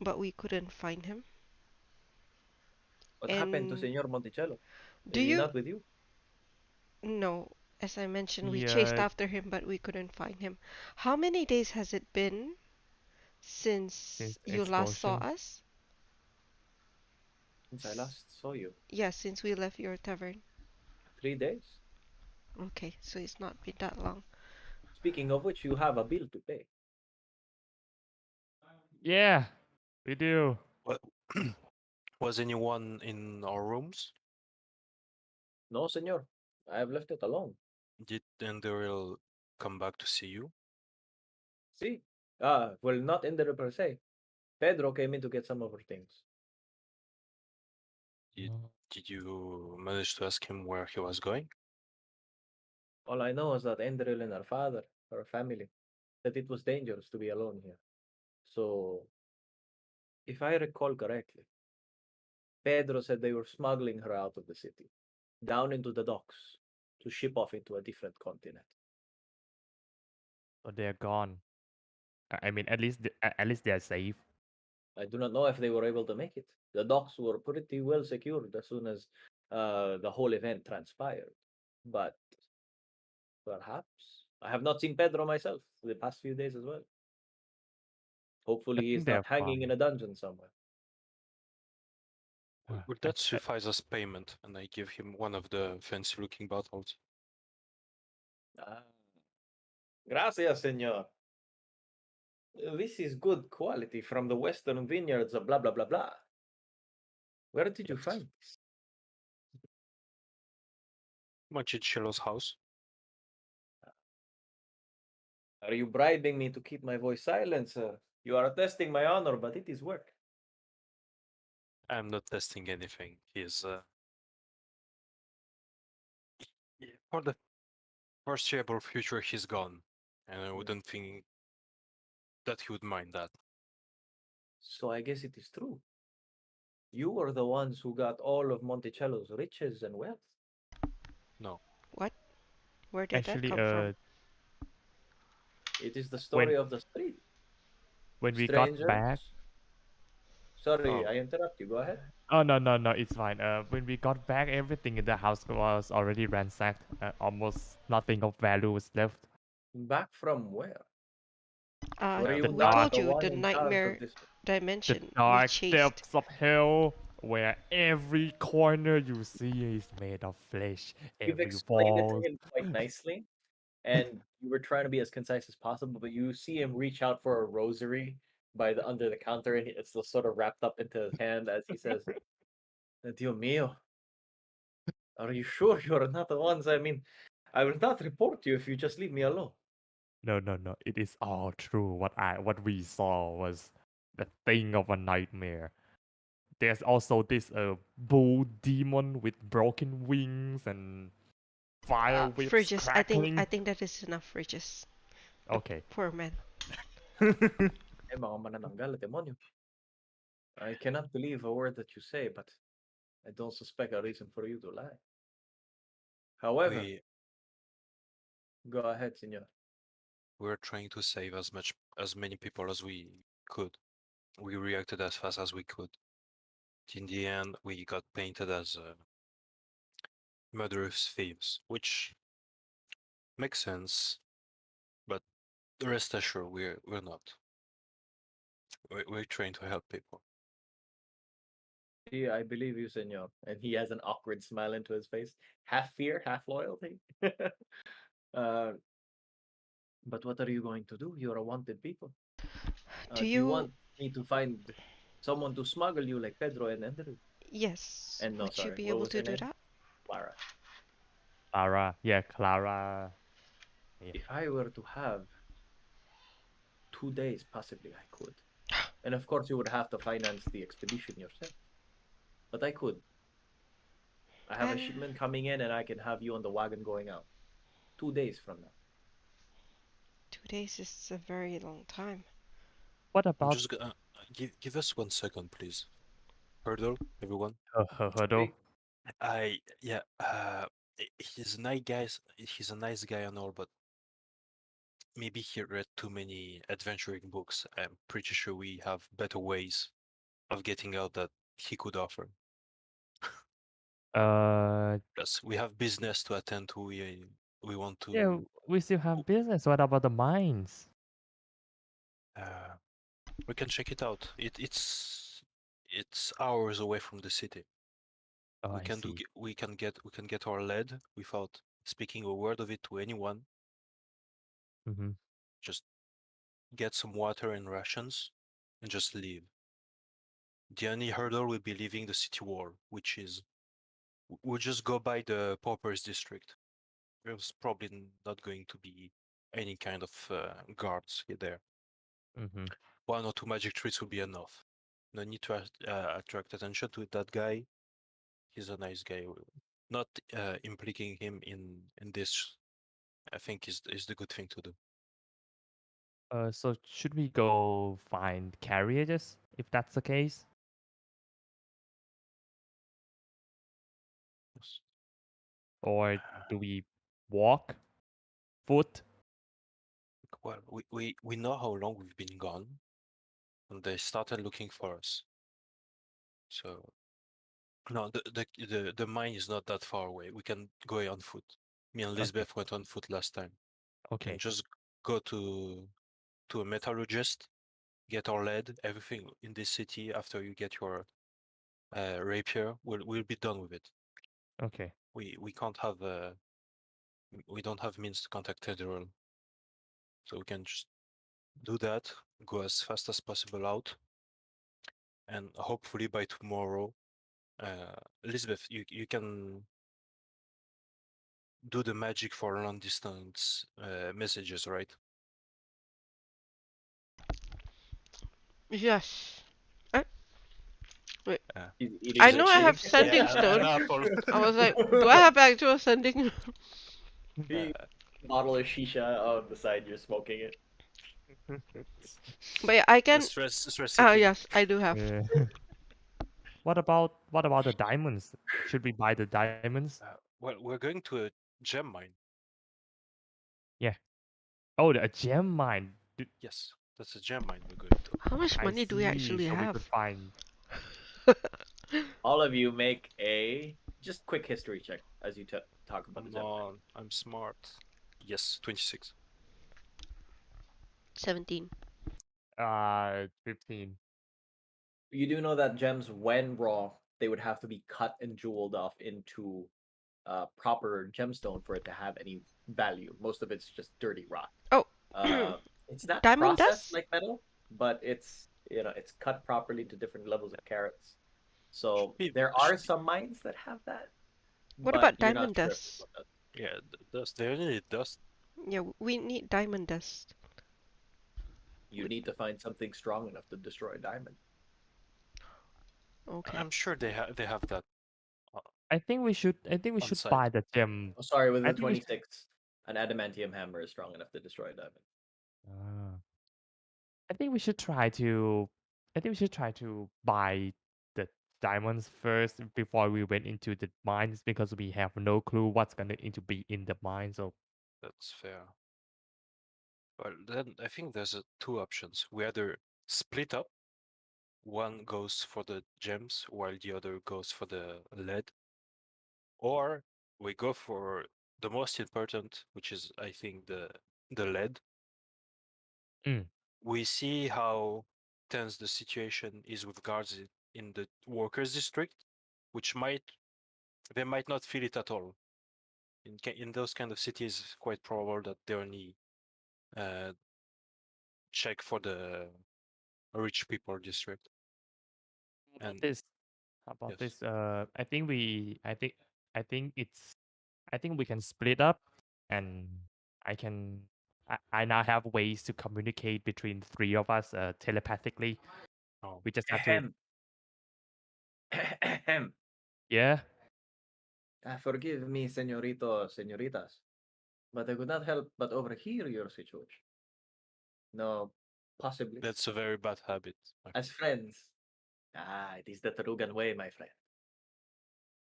but we couldn't find him. What happened to And Senor Monticello? do Is he you not with you? know, as I mentioned, we He chased after him, but we couldn't find him. How many days has it been since since the you last saw explosion. us? Since I last saw you. Yes, since we left your tavern. 3 days. Okay, so it's not been that long. Speaking of which, you have a bill to pay. Yeah, we do. What? Was anyone in our rooms? No, senor. I have left it alone. Did Enderil come back to see you? See? Well, not Ender per se. Pedro came in to get some of her things. Did, did you manage to ask him where he was going? All I know is that Enderil and her father, her family, that it was dangerous to be alone here. So, if I recall correctly, Pedro said they were smuggling her out of the city, down into the docks, to ship off into a different continent. So they're gone. I mean, at least they're safe. I do not know if they were able to make it. The docks were pretty well secured as soon as the whole event transpired. But perhaps I have not seen Pedro myself the past few days as well. I Hopefully, he think is they're not hanging in fine. a dungeon somewhere. Would that suffice as payment? And I give him one of the fancy-looking bottles. Ah, gracias, señor. This is good quality from the western vineyards of blah blah blah blah. Where did you Yes. find this? Monticello's house. Are you bribing me to keep my voice silent, sir? You are testing my honor, but it is work. I'm not testing anything. He's for the foreseeable future. He's gone, and I wouldn't think that he would mind that. So I guess it is true. You were the ones who got all of Monticello's riches and wealth. No, What? Where did that Actually, come from? It is the when story of the street. we got back, Strangers. Sorry, oh, I interrupt you. Go ahead. oh no, it's fine. When we got back, everything in the house was already ransacked. Almost nothing of value was left. Back from where? Were The you We not dark, told the you one the in charge of nightmare this? the dimension. We dark chased. depths of hell, where every corner you see is made of flesh. You've Every explained it to wall. him quite nicely, and you were trying to be as concise as possible, but you see him reach out for a rosary by the under the counter, and it's sort of wrapped up into his hand as he says, Dios mío, are you sure you're not the ones? I mean, I will not report you if you just leave me alone. No. It is all true. What we saw was the thing of a nightmare. There's also this bull demon with broken wings and fire whips Fridges. I crackling. think that is enough fridges. The Okay. poor man. Eh, mga manananggal, demonyo. I cannot believe a word that you say, but I don't suspect a reason for you to lie. However, we go ahead, senor. were trying to save as many people as we could. We reacted as fast as we could. In the end, we got painted as murderous thieves, which makes sense. But rest assured, we're not. We're trying to help people. Yeah, I believe you, senor. And he has an awkward smile into his face, half fear, half loyalty. uh, but what are you going to do? You're a wanted people. Do Do you you? want me to find someone to smuggle you like Pedro and Andrew? Yes. And no, Would you sorry, be what able was to her do name? that? Clara. Clara. Yeah, Clara. Yeah. If I were to have 2 days, possibly I could. And of course, you would have to finance the expedition yourself. But I could. I have a Uh, shipment coming in, and I can have you on the wagon going out. 2 days from now. 2 days is a very long time. What I'm about just gonna give us 1 second, please. Hurdle, everyone. Hurdle? See? Yeah. He's a nice guy. He's a nice guy and all, but maybe he read too many adventuring books. I'm pretty sure we have better ways of getting out that he could offer. Uh, Plus, we have business to attend to. We want yeah, to. we still have business. What about the mines? Uh, we can check it out. It's hours away from the city. Oh, We I can do. see. We can get our lead without speaking a word of it to anyone. Mm-hmm. Just get some water and rations, and just leave. The only hurdle will be leaving the city wall, which is we'll just go by the paupers district. there's probably not going to be any kind of guards there. Mm-hmm. 1 or 2 magic tricks will be enough. No need to attract attention to that guy. He's a nice guy. Not implicating him in this, I think, is the good thing to do. So should we go find carriages if that's the case? Yes. Or do we walk? Foot? Well, we know how long we've been gone, and they started looking for us. So no, the mine is not that far away. We can go on foot. Me and Okay. Lisbeth went on foot last time. Okay. And just go to a metallurgist, get our lead, everything in this city. After you get your rapier, we'll be done with it. Okay. We can't have we don't have means to contact Federal, so we can just do that, go as fast as possible out, and hopefully by tomorrow, Elizabeth, you can do the magic for long distance messages, right? Yes. Uh, Wait. He's eating I the know I have cheese. sending Yeah. stone. An apple. I was like, do I have actual sending? He bottle of shisha on the side, you're smoking it. But yeah, I can. Stress Oh eating. yes, I do have. Yeah. What about the diamonds? Should we buy the diamonds? Well, we're going to a gem mine. Yeah. Oh, a gem mine. Yes, that's a gem mine we're going to. How much I money do we see. actually So we have? could find. All of you make a just quick history check as you talk about the Come gem mine. on, I'm smart. Yes, 26. 17. 15. You do know that gems, when raw, they would have to be cut and jeweled off into proper gemstone for it to have any value. Most of it's just dirty rock. Oh, It's not diamond processed dust? like metal, but it's it's cut properly to different levels of carats. So there are some mines that have that, What but about you're not diamond sure if this dust? one does. Yeah, dust. They need dust. Yeah, we need diamond dust. You need to find something strong enough to destroy a diamond. Okay. I'm sure they have that. I think we should. I think we On should site. buy the gem. Oh, sorry, with I the think we should- 26, an adamantium hammer is strong enough to destroy a diamond. Ah. I think we should try to. I think we should try to buy the diamonds first before we went into the mines because we have no clue what's gonna to be in the mine. So That's fair. Well, then I think there's two options. We either split up. One goes for the gems while the other goes for the lead, or we go for the most important, which is I think the lead. Mm. We see how tense the situation is with guards in the workers district, which they might not feel it at all. In those kind of cities, quite probable that they only check for the rich people district. How about And this? How about yes, this? I think we. I think it's. I think we can split up, and I can. I now have ways to communicate between three of us telepathically. oh, We just have to. Ahem. Ahem. Yeah. Forgive me, señorito, señoritas, but I could not help but overhear your situation. No, possibly. that's a very bad habit. As friends. It is the Tarugan way, my friend.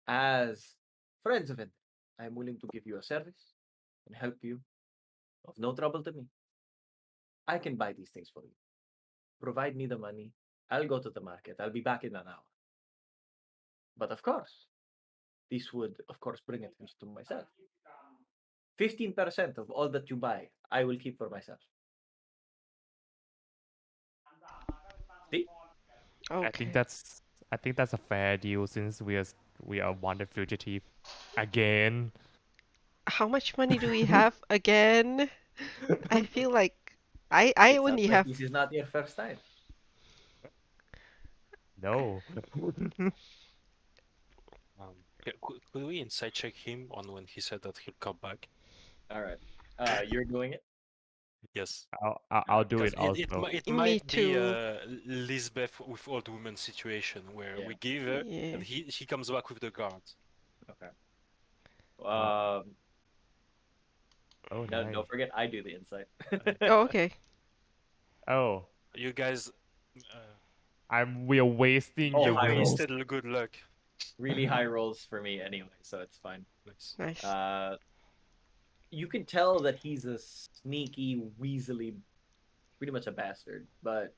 As friends of it, I am willing to give you a service and help you of no trouble to me. I can buy these things for you. Provide me the money. I'll go to the market. I'll be back in an hour. But of course, this would, of course, bring attention to myself. 15% of all that you buy, I will keep for myself. See? Okay. I think that's a fair deal since we are wanted fugitive again. How much money do we have again? I feel like I It sounds only like have this is not your first time. No. Um, Could we insight check him on when he said that he'll come back? All right. You're doing it. Yes. I'll do Because it it also. it Me might be too. Lisbeth with old woman situation where Yeah. we give her Yeah. and he comes back with the guard. Okay. Uh, oh, No, nice. don't forget I do the insight. Oh, okay. Oh, You guys we're wasting Oh, your high rolls. wasted good luck. Really high rolls for me anyway, so it's fine. Nice. Nice. You can tell that he's a sneaky, weaselly, pretty much a bastard, but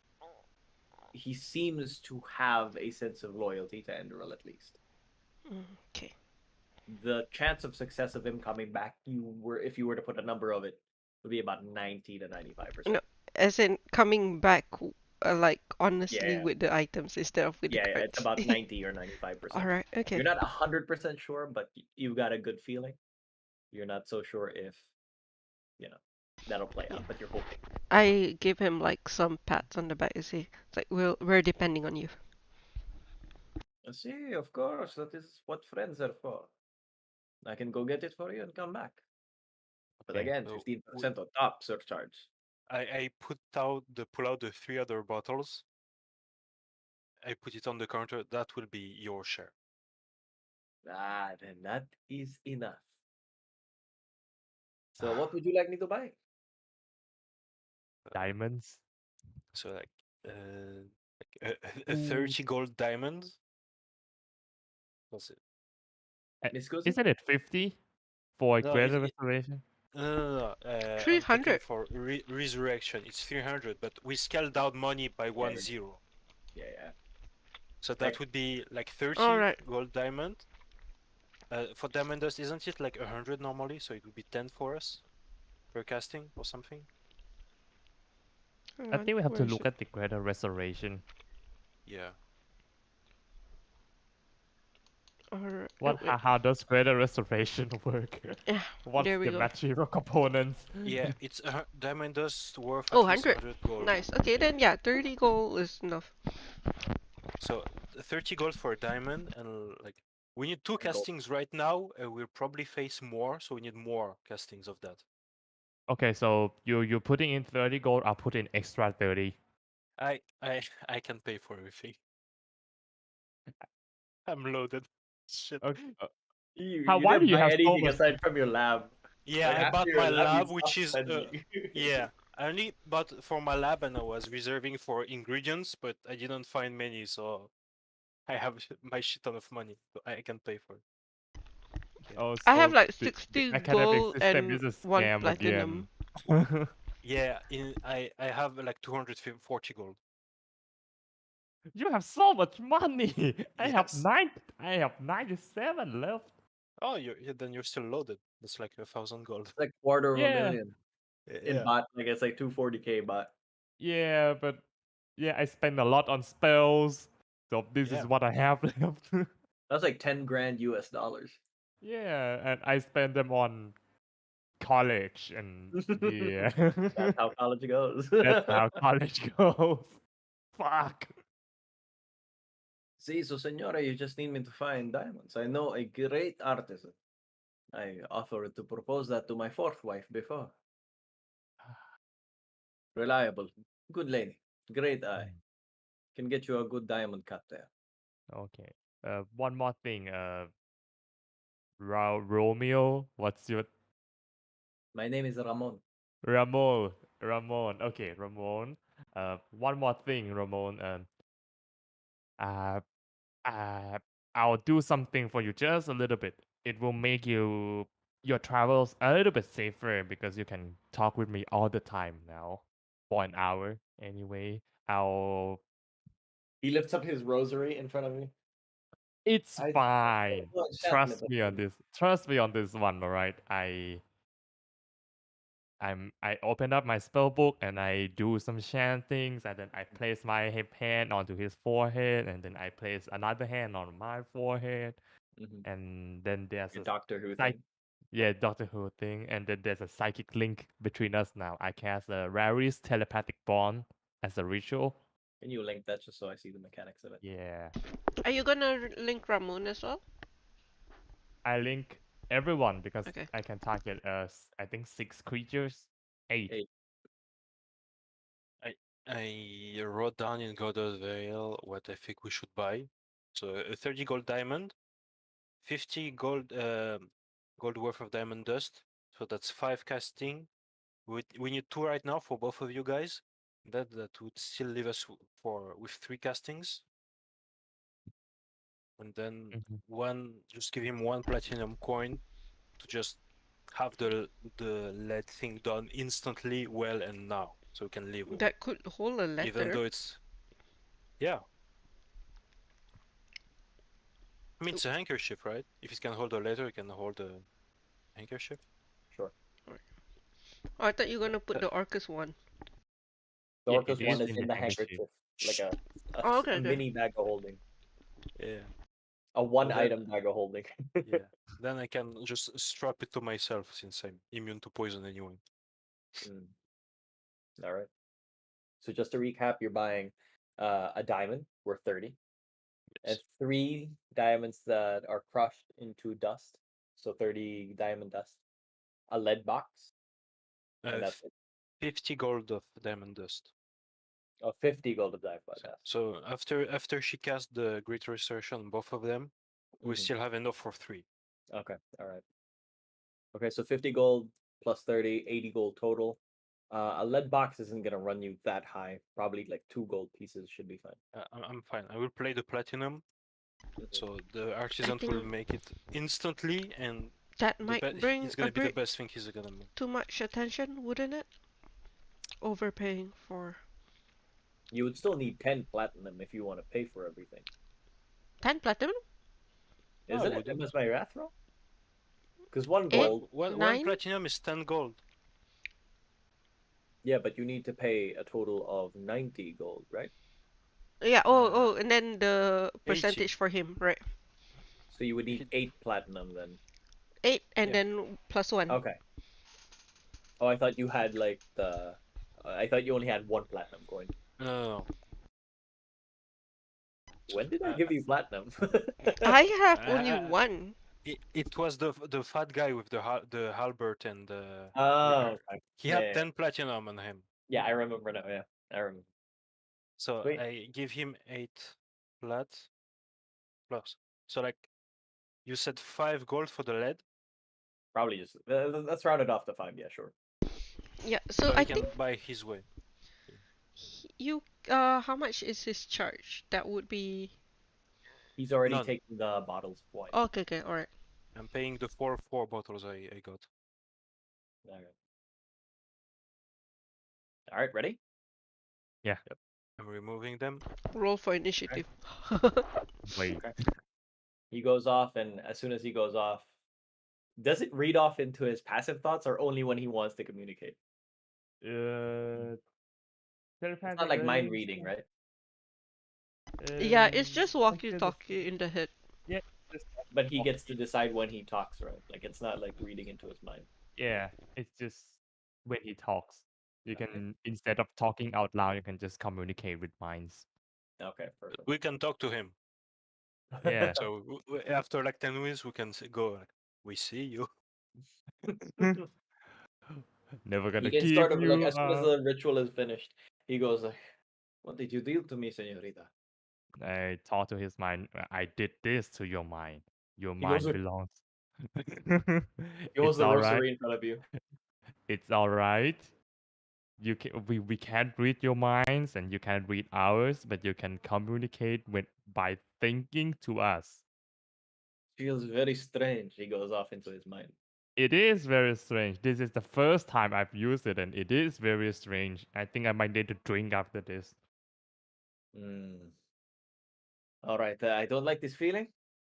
he seems to have a sense of loyalty to Enderal at least. Okay. The chance of success of him coming back, if you were to put a number of it, would be about 90 to 95%. No, as in coming back, like honestly Yeah, with the items instead of with the yeah, it's cards. about 90 or 95%. All right. Okay. You're not 100% sure, but you've got a good feeling. You're not so sure if, that'll play Yeah. out, but you're hoping. I give him like some pats on the back. You see, it's like we're depending on you. See, of course, that is what friends are for. I can go get it for you and come back. But Okay. again, So 15% on top surcharge. I pull out the 3 other bottles. I put it on the counter. That will be your share. Then that is enough. So what would you like me to buy? Diamonds. So like a Ooh. 30 gold diamond. What's it? Miss Cozy? Isn't it 50 for a No, greater restoration? No. I'm talking 300. for resurrection. It's 300, but we scaled down money by Yeah, 1-0. yeah. So Okay. that would be like 30 All right. gold diamond. For diamond dust, isn't it like 100 normally? So it would be 10 for us per casting or something. Hang I on, think we have where to is look it? at the greater restoration. Yeah. All right. What? Wait. How does greater restoration work? Yeah. What's There we the go. material components? Yeah, it's diamond dust worth Oh, at least 100. 100 gold. Nice. Okay, then yeah, 30 gold is enough. So 30 gold for a diamond, and like we need 2 And gold. castings right now. We'll probably face more, so we need more castings of that. Okay, so you're putting in 30 gold. I'll put in extra 30. I I can pay for everything. I'm loaded. Shit. Okay. You, How? you Why do didn't you buy have so anything much? aside from your lab. Yeah, Like I after bought your my lab, you lab, stopped which is spending. yeah. I only bought for my lab, and I was reserving for ingredients, but I didn't find many, so I have my shit ton of money, so I can pay for it. Yeah. Oh, I have so like the 60 academic gold system and is a 1 scam platinum. again. Yeah, I have like 240 gold. You have so much money. Yes. I have 97 left. Oh, then you're still loaded. That's like 1,000 gold. It's like quarter of a Yeah, million in Yeah. bot. Like it's like 240K bot. yeah, but yeah, I spend a lot on spells. So this Yeah. is what I have left. That's like 10 grand US dollars. Yeah, and I spend them on college and yeah. That's how college goes. That's how college goes. Fuck. See, so senora, you just need me to find diamonds. I know a great artisan. I offered to propose that to my fourth wife before. Reliable, good lady, great eye. Can get you a good diamond cut there. Okay. One more thing. Romeo, what's your My name is Ramon. Ramon? Ramon. Okay, Ramon. One more thing, Ramon. Uh, uh, I'll do something for you just a little bit. It will make your travels a little bit safer because you can talk with me all the time now for an hour. Anyway, I'll. He lifts up his rosary in front of me. It's I fine. do enchantment Trust me on upon you. this. Trust me on this one. All right. I open up my spell book and I do some chantings and then I place my hand onto his forehead and then I place another hand on my forehead Mhm. and then there's Your a Doctor Who psych thing. yeah Doctor Who thing and then there's a psychic link between us now. I cast a Raris telepathic bond as a ritual. Can you link that just so I see the mechanics of it? Yeah. Are you gonna link Ramon as well? I link everyone because Okay. I can target I think 6 creatures. 8. Eight. I wrote down in Goldenvale what I think we should buy. So a 30 gold diamond, 50 gold worth of diamond dust. So that's 5 casting. We need 2 right now for both of you guys. That would still leave us with 3 castings. And then just give him 1 platinum coin to just have the lead thing done instantly, well, and now, so we can leave with it. That could hold a letter. Even though it's I mean, it's a handkerchief, right? If it can hold a letter, it can hold a handkerchief. Sure. Oh, I thought you were gonna put the Orcus one. The Yeah, Orcus it one is is in in the the handkerchief. handkerchief, like Oh, okay, a okay. mini bag of holding, Yeah. a one then- item bag of holding. Yeah. Then I can just strap it to myself since I'm immune to poison anyway. Mm. All right. So just to recap, you're buying a diamond worth 30, and 3 diamonds that are crushed into dust. So 30 diamond dust, a lead box, and that's it. 50 gold of diamond dust. Oh, 50 gold of diamond dust. So after she cast the Great Restoration on both of them, we Mhm. still have enough for 3. Okay. All right. Okay, so 50 gold plus 30, 80 gold total. A lead box isn't gonna run you that high. Probably like 2 gold pieces should be fine. I'm fine. I will play the platinum, Mhm. so the artisan will think- make it instantly, and That might bring it's gonna a be the bit best thing he's gonna make. too much attention, wouldn't it? Overpaying for You would still need 10 platinum if you want to pay for everything. 10 platinum? No, I Isn't it? wouldn't. Am I math wrong? Because 1 Eight? gold, One 9? platinum is 10 gold. yeah, but you need to pay a total of 90 gold, right? Yeah. Oh, and then the 80. percentage for him, right? So you would need 8 platinum then. 8 and Yeah. then plus 1. Okay. Oh, I thought you had like I thought you only had 1 platinum coin. No. When did I give you platinum? I have I- only I- 1. It was the fat guy with the halberd and the. Oh, okay. He Yeah, had yeah, 10 platinum on him. yeah, I remember now. Yeah, I remember. So Sweet. I give him 8 plat plus. So like, you said 5 gold for the lead, Probably just let's round it off to 5. Yeah, sure. Yeah. so So I he can think buy his way. you how much is his charge? That would be He's already None. taken the bottles of wine. okay, all right. I'm paying the 4 bottles I got. Okay. All right, ready? I'm removing them. Roll for initiative. Wait. Okay. He goes off, and as soon as he goes off, does it read off into his passive thoughts, or only when he wants to communicate? Uh, It's not like mind reading, right? Yeah, it's just walkie-talkie in the head. Yeah, But he gets to decide when he talks, right? Like it's not like reading into his mind. yeah, it's just when he talks. You Okay. can, instead of talking out loud, you can just communicate with minds. Okay, perfect. We can talk to him. Yeah. So after like 10 minutes, we can go like, we see you. Never gonna He can give sort of like you as soon as up. the ritual is finished, he goes like, "What did you do to me, señorita?" I talk to his mind. I did this to your mind. Your He goes mind with- belongs. He holds It's the all right. rosary in front of you. It's all right. You can we can't read your minds and you can't read ours, but you can communicate with by thinking to us. Feels very strange. He goes off into his mind. It is very strange. This is the first time I've used it, and it is very strange. I think I might need to drink after this. All right, I don't like this feeling.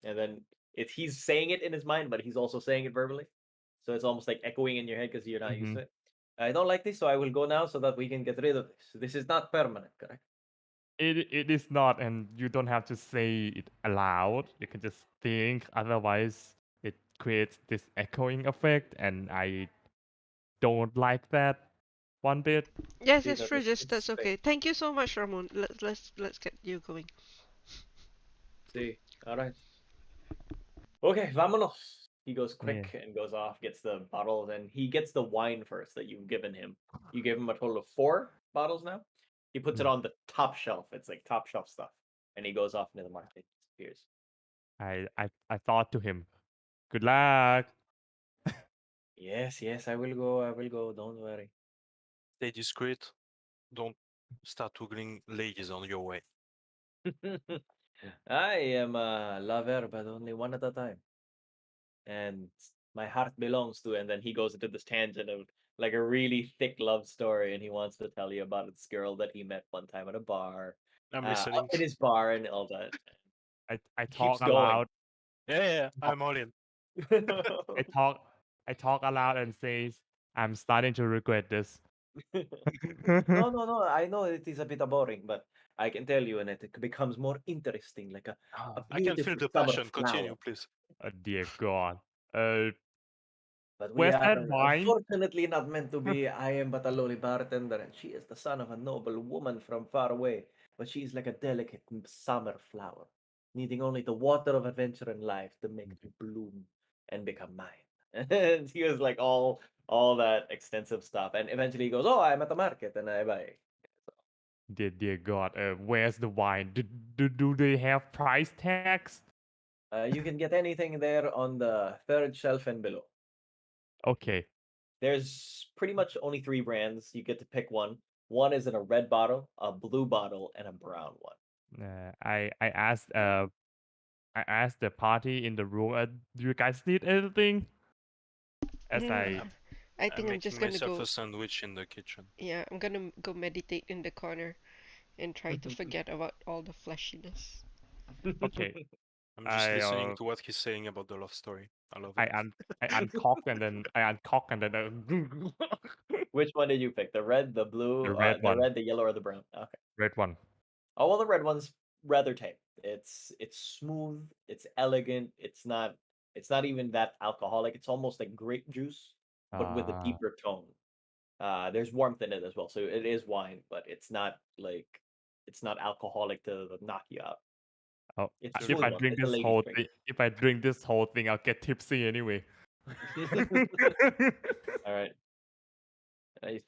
And then he's saying it in his mind, but he's also saying it verbally. So it's almost like echoing in your head because you're not used to it. I don't like this, so I will go now so that we can get rid of this. This is not permanent, correct? It is not, and you don't have to say it aloud. You can just think. Otherwise, it creates this echoing effect, and I don't like that one bit. Yes, See, yes, that sure, is- just it's that's okay. strange. Thank you so much, Ramon. Let's get you going. See, all right. Okay, vámonos. He goes Yeah. quick and goes off, gets the bottles, and he gets the wine first that you've given him. You gave him a total of 4 bottles now. He puts it Mm. on the top shelf. It's like top shelf stuff. And he goes off into the market, disappears. I thought to him, good luck. Yes, yes, I will go. I will go. Don't worry. Stay discreet. Don't start twiggling ladies on your way. I am a lover, but only one at a time. And my heart belongs to. And then he goes into this tangent of like a really thick love story, and he wants to tell you about this girl that he met one time at a bar, I'm listening. in his bar and all that. I Keeps talk going. aloud. Yeah, I'm all in. I talk I talk aloud and says, I'm starting to regret this. No, no, no. I know it is a bit boring, but I can tell you, and it becomes more interesting, like a I can feel beautiful the summer passion. flower. Continue, please. Oh, dear God. Uh, But we where's that are wine? unfortunately not meant to be. I am but a lowly bartender, and she is the son of a noble woman from far away. But she is like a delicate summer flower, needing only the water of adventure and life to make it bloom and become mine. And he was like all that extensive stuff, and eventually he goes, "Oh, I'm at the market, and I buy." Dear God. Where's the wine? Do they have price tags? You can get anything there on the third shelf and below. Okay. There's pretty much only 3 brands. You get to pick one. One is in a red bottle, a blue bottle, and a brown one. I asked the party in the room, do you guys need anything? As No, I I I'm think I'm just making gonna myself go. a sandwich in the kitchen. Yeah, I'm gonna go meditate in the corner and try to forget about all the fleshiness. okay. I'm just I listening uh to what he's saying about the love story. I love I it. un I uncock and then I uncock and then Which one did you pick? The red, the the blue, red the one. red, the yellow, or the brown? Okay. Red one. Oh well, the red one's rather tame. It's smooth. It's elegant. It's not even that alcoholic. It's almost like grape juice, but with a Uh deeper tone. There's warmth in it as well, so it is wine, but it's not alcoholic to knock you out. oh, It's a So if smooth I one. drink It's a this lady's whole drink. thing, if I drink this whole thing, I'll get tipsy anyway. All right.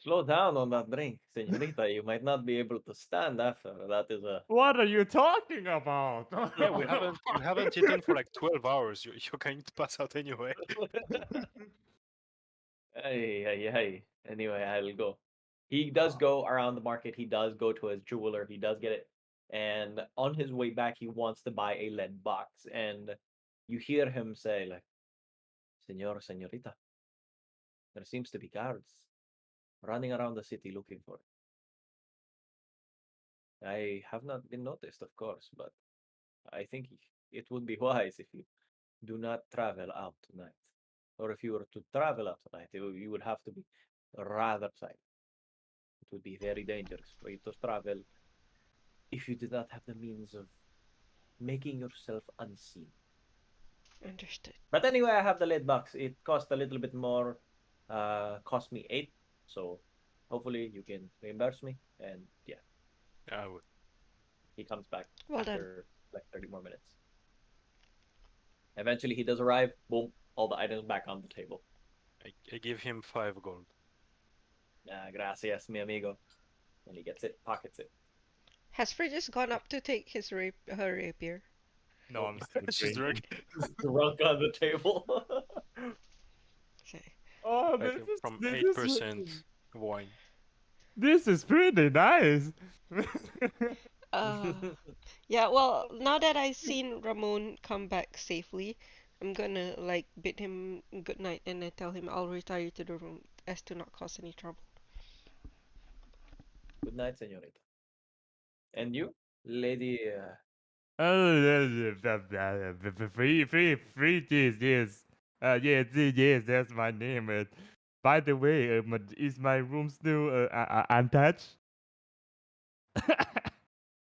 Slow down on that drink, señorita. You might not be able to stand after. That is a. What are you talking about? yeah, we haven't eaten for like 12 hours. You're going to pass out anyway. Hey, hey, hey. Anyway, I'll go. He does go around the market. He does go to his jeweler. He does get it. And on his way back, he wants to buy a lead box. And you hear him say, like, Senor, señorita, there seems to be guards running around the city looking for it. I have not been noticed, of course, but I think it would be wise if you do not travel out tonight. Or if you were to travel out tonight, you would have to be rather silent. It would be very dangerous for you to travel if you did not have the means of making yourself unseen. Understood. But anyway, I have the lead box. It cost a little bit more. Cost me 8. So hopefully you can reimburse me. And yeah, I would. he comes back Well done. after like 30 more minutes. Eventually he does arrive. Boom, all the items back on the table. I give him 5 gold. Gracias, mi amigo. And he gets it, pockets it. Has Fred just gone up to take his her rapier? No, I'm still She's drinking. drunk. Drunk on the table. Okay. Oh, Like from this is 8% wine. this is pretty nice. Uh, yeah, well, now that I've seen Ramon come back safely, I'm gonna like bid him good night and I tell him I'll retire to the room as to not cause any trouble. Good night, señorita. And you, lady? Oh, free, yes. Yes, that's my name. By the way, is my room still untouched?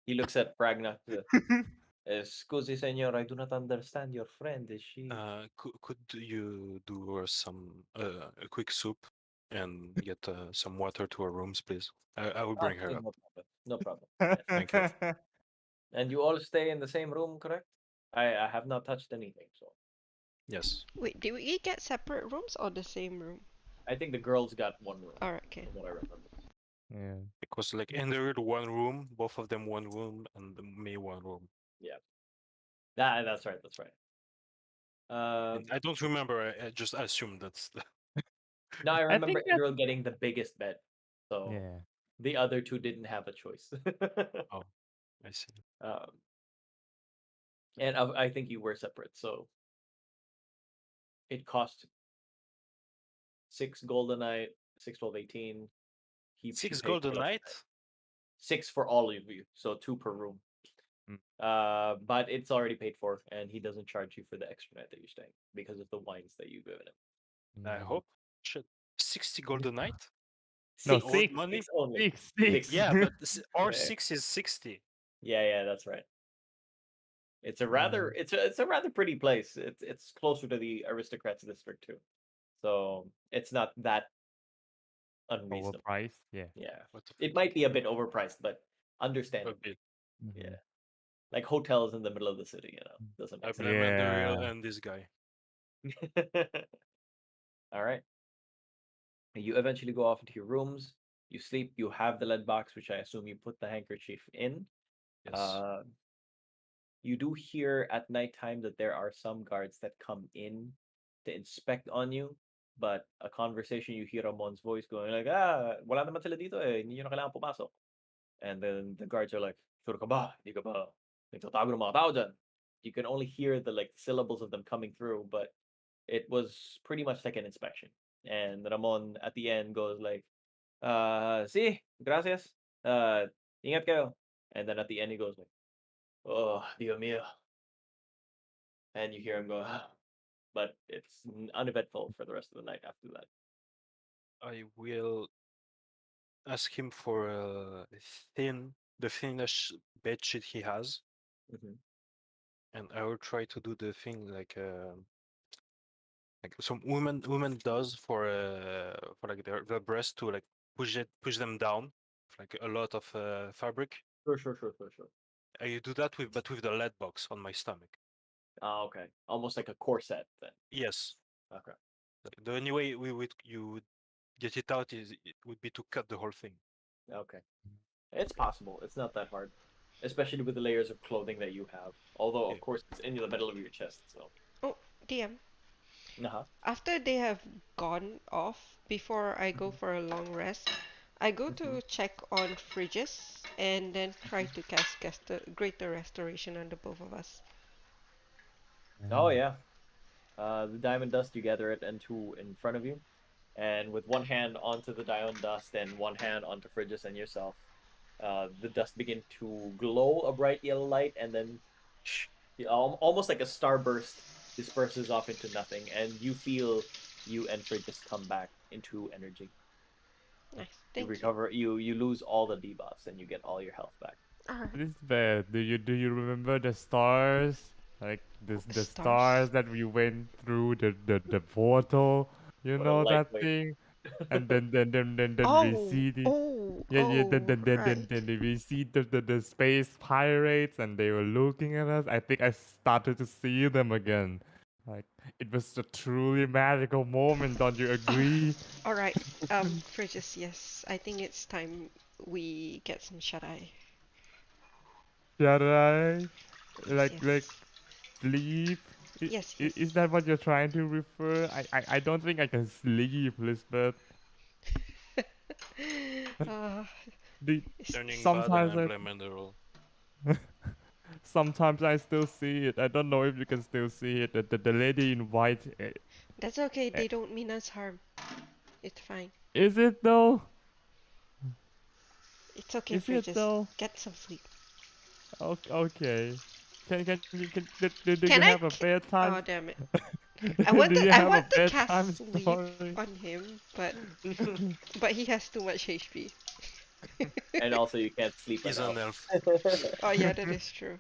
He looks at Pragna. Scusi, senor, I do not understand your friend. Is she? Could you do some a quick soup and get some water to our rooms, please? I will bring her Sure, up. no problem. No problem. Yes. Thank you. And you all stay in the same room, correct? I have not touched anything, so. Yes. Wait, did we get separate rooms or the same room? I think the girls got one room, Alright, okay. from what I remember. Yeah. Because like Ender one room, both of them one room, and me one room. That's right. That's right. And I don't remember. I just assumed that's the. No, I I remember think that. Enderal getting the biggest bed, so Yeah. the other two didn't have a choice. Oh, I see. um, and I think you were separate, so it cost 6 goldenite, 6, 12, 18 keeps you 6 paid for golden the knight. 6 for all of you, so 2 per room. Mm. But it's already paid for, and he doesn't charge you for the extra night that you're staying because of the wines that you've given him. I Mm. hope. Shit. 60 golden knight. No, Six, Old six. money. 6 only. Six. Yeah, but our Yeah. 6 is 60. Yeah, that's right. It's a rather it's a rather pretty place. It's closer to the aristocrats district too, so it's not that unreasonable. Overpriced. Yeah. Yeah, What the it fuck? might be a bit overpriced, but A understandable. bit. Yeah, like hotels in the middle of the city, doesn't I make blame Andrew Yeah. and this guy. sense. All right, you eventually go off into your rooms. You sleep. You have the lead box, which I assume you put the handkerchief in. Yes. Uh, you do hear at nighttime that there are some guards that come in to inspect on you, but a conversation you hear Ramon's voice going like, wala naman sila dito eh, hindi nyo na kailangan pumasok. And then the guards are like, sure ka ba? Hindi ka ba? Nagtatago ng mga tao dyan. You can only hear the syllables of them coming through, but it was pretty much like an inspection. And Ramon at the end goes like, sí, gracias. Ingat kayo. And then at the end he goes like, oh, Dios mío. And you hear him go, but it's uneventful for the rest of the night after that. I will ask him for the thinnest bed sheet he has, Mhm. and I will try to do the thing like some women does for like their breast to like push them down, like a lot of fabric. Sure. I do that with the lead box on my stomach. Okay. Almost like a corset then. Yes. Okay. The only way you would get it out it would be to cut the whole thing. Okay. It's possible. It's not that hard, especially with the layers of clothing that you have. Although, Yeah. of course, it's in the middle of your chest. So. Oh, DM. Uh-huh. After they have gone off, before I go for a long rest, I go to check on fridges and then try to cast greater restoration on the both of us. Oh yeah. The diamond dust, you gather it into in front of you, and with one hand onto the diamond dust and one hand onto Phrygia and yourself, the dust begin to glow a bright yellow light, and then almost like a starburst disperses off into nothing, and you feel you and Phrygia come back into energy. Nice, You thank you. recover. You lose all the debuffs, and you get all your health back. Alright. Lisbeth, do you remember the stars? Like the Stars? stars that we went through the portal. You What a know that lightweight. thing? And then we Oh, see the oh, yeah, yeah, oh, right. then we see the space pirates and they were looking at us. I think I started to see them again. Like it was a truly magical moment, don't you agree? Alright, Fridges, yes. I think it's time we get some shut-eye. Should I? Yes, Like yes. sleep? Yes, yes. Is that what you're trying to refer? I don't think I can sleep, Lisbeth. uh, The, it's, Turning bad and sometimes I blame Enderall. sometimes I still see it. I don't know if you can still see it. The lady in white. that's okay, Eh, they don't mean us harm. It's fine. is it though? It's okay, Is it Fridges. though? Get some sleep. Okay. Do you Can I? have a bedtime? Oh, damn it. Do you I have a want to bedtime cast sleep story? on him, but he has too much HP. And also, you can't sleep He's enough. an elf. Oh yeah, that is true.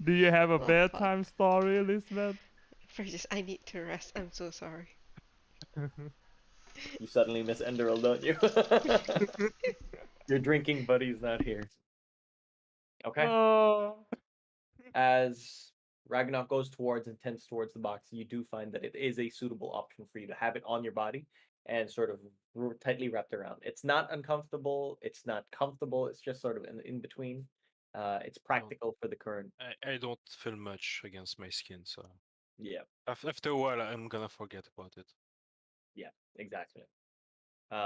Do you have a Well, fuck. bedtime story, Elizabeth? Fridges, I need to rest. I'm so sorry. You suddenly miss Enderal, don't you? Your drinking buddy's not here. Okay. Oh. As Ragnarok goes towards and tends towards the box, you do find that it is a suitable option for you to have it on your body and sort of tightly wrapped around. It's not uncomfortable. It's not comfortable. It's just sort of in between. It's practical for the current. I don't feel much against my skin, so Yeah, after a while I'm gonna forget about it. yeah, exactly.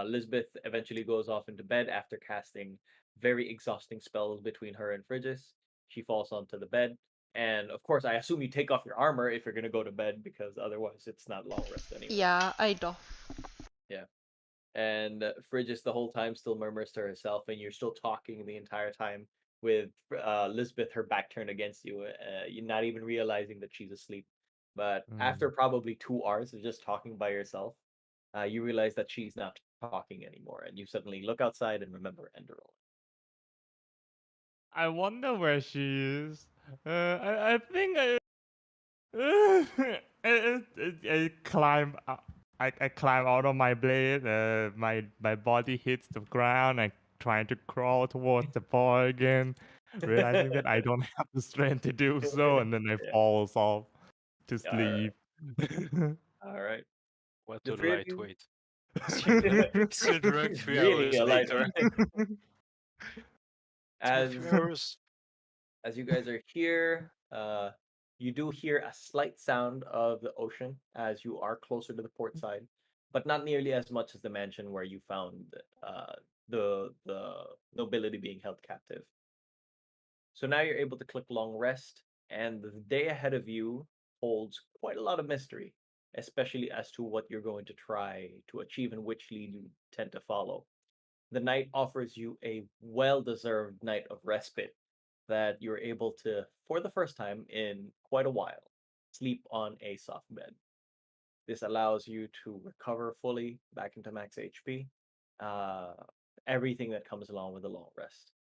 Lisbeth eventually goes off into bed after casting very exhausting spells between her and Frigis. She falls onto the bed. And of course, I assume you take off your armor if you're going to go to bed because otherwise it's not long rest anyway. Yeah, I do. Yeah. And Frigis the whole time still murmurs to herself, and you're still talking the entire time with Lisbeth, her back turned against you. You're not even realizing that she's asleep. But after probably 2 hours of just talking by yourself, you realize that she's not talking anymore, and you suddenly look outside and remember Enderol. I wonder where she is. I think I climb up. I climb out of my blade. My body hits the ground. I trying to crawl towards the ball again, realizing that I don't have the strength to do so, and then I Yeah. falls off to All right. sleep. All right. What The a three of you. lightweight. Still drunk 3 Really hours a later. lightweight. It's been 3 hours. As you guys are here, you do hear a slight sound of the ocean as you are closer to the port side, but not nearly as much as the mansion where you found the nobility being held captive. So now you're able to click long rest, and the day ahead of you holds quite a lot of mystery, especially as to what you're going to try to achieve and which lead you tend to follow. The night offers you a well-deserved night of respite that you're able to, for the first time in quite a while, sleep on a soft bed. This allows you to recover fully back into max HP, uh, everything that comes along with a long rest.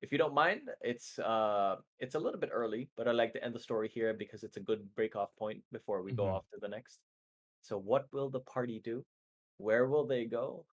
If you don't mind, it's a little bit early, but I like to end the story here because it's a good break off point before we go Mhm. off to the next. So, what will the party do? Where will they go?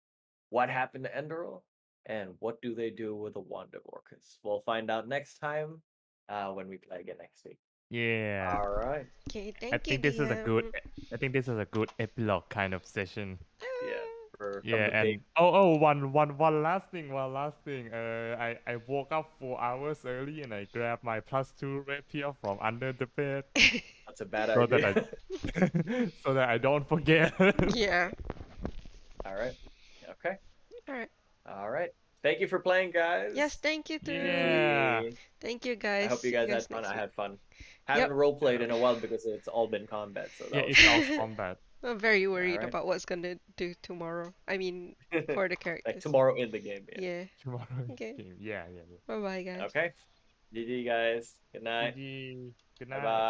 What happened to Enderal? And what do they do with the Wand of Orcus? We'll find out next time when we play again next week. Yeah, All right. Okay, I thank you, think this is a good. DM. I think this is a good epilogue kind of session. Yeah. From Yeah, the big. and one last thing, one last thing. I woke up 4 hours early and I grabbed my +2 rapier from under the bed That's a bad so that idea. so that I don't forget. Yeah. All right. Okay. All right. All right. Thank you for playing, guys. Yes, thank you too. Yeah. Thank you, I guys. hope you See guys guys had fun. next I week. had fun. Yep. Haven't role played in a while because it's all been combat, so Yeah, that was it's all fun. combat. I'm very worried Alright. about what's gonna do tomorrow. I mean, for the Like characters. tomorrow in the game. Yeah. Yeah. Tomorrow. Okay. Yeah, yeah, yeah. Bye bye, guys. Okay. GG, guys. Good night. GG. Good Bye night. bye.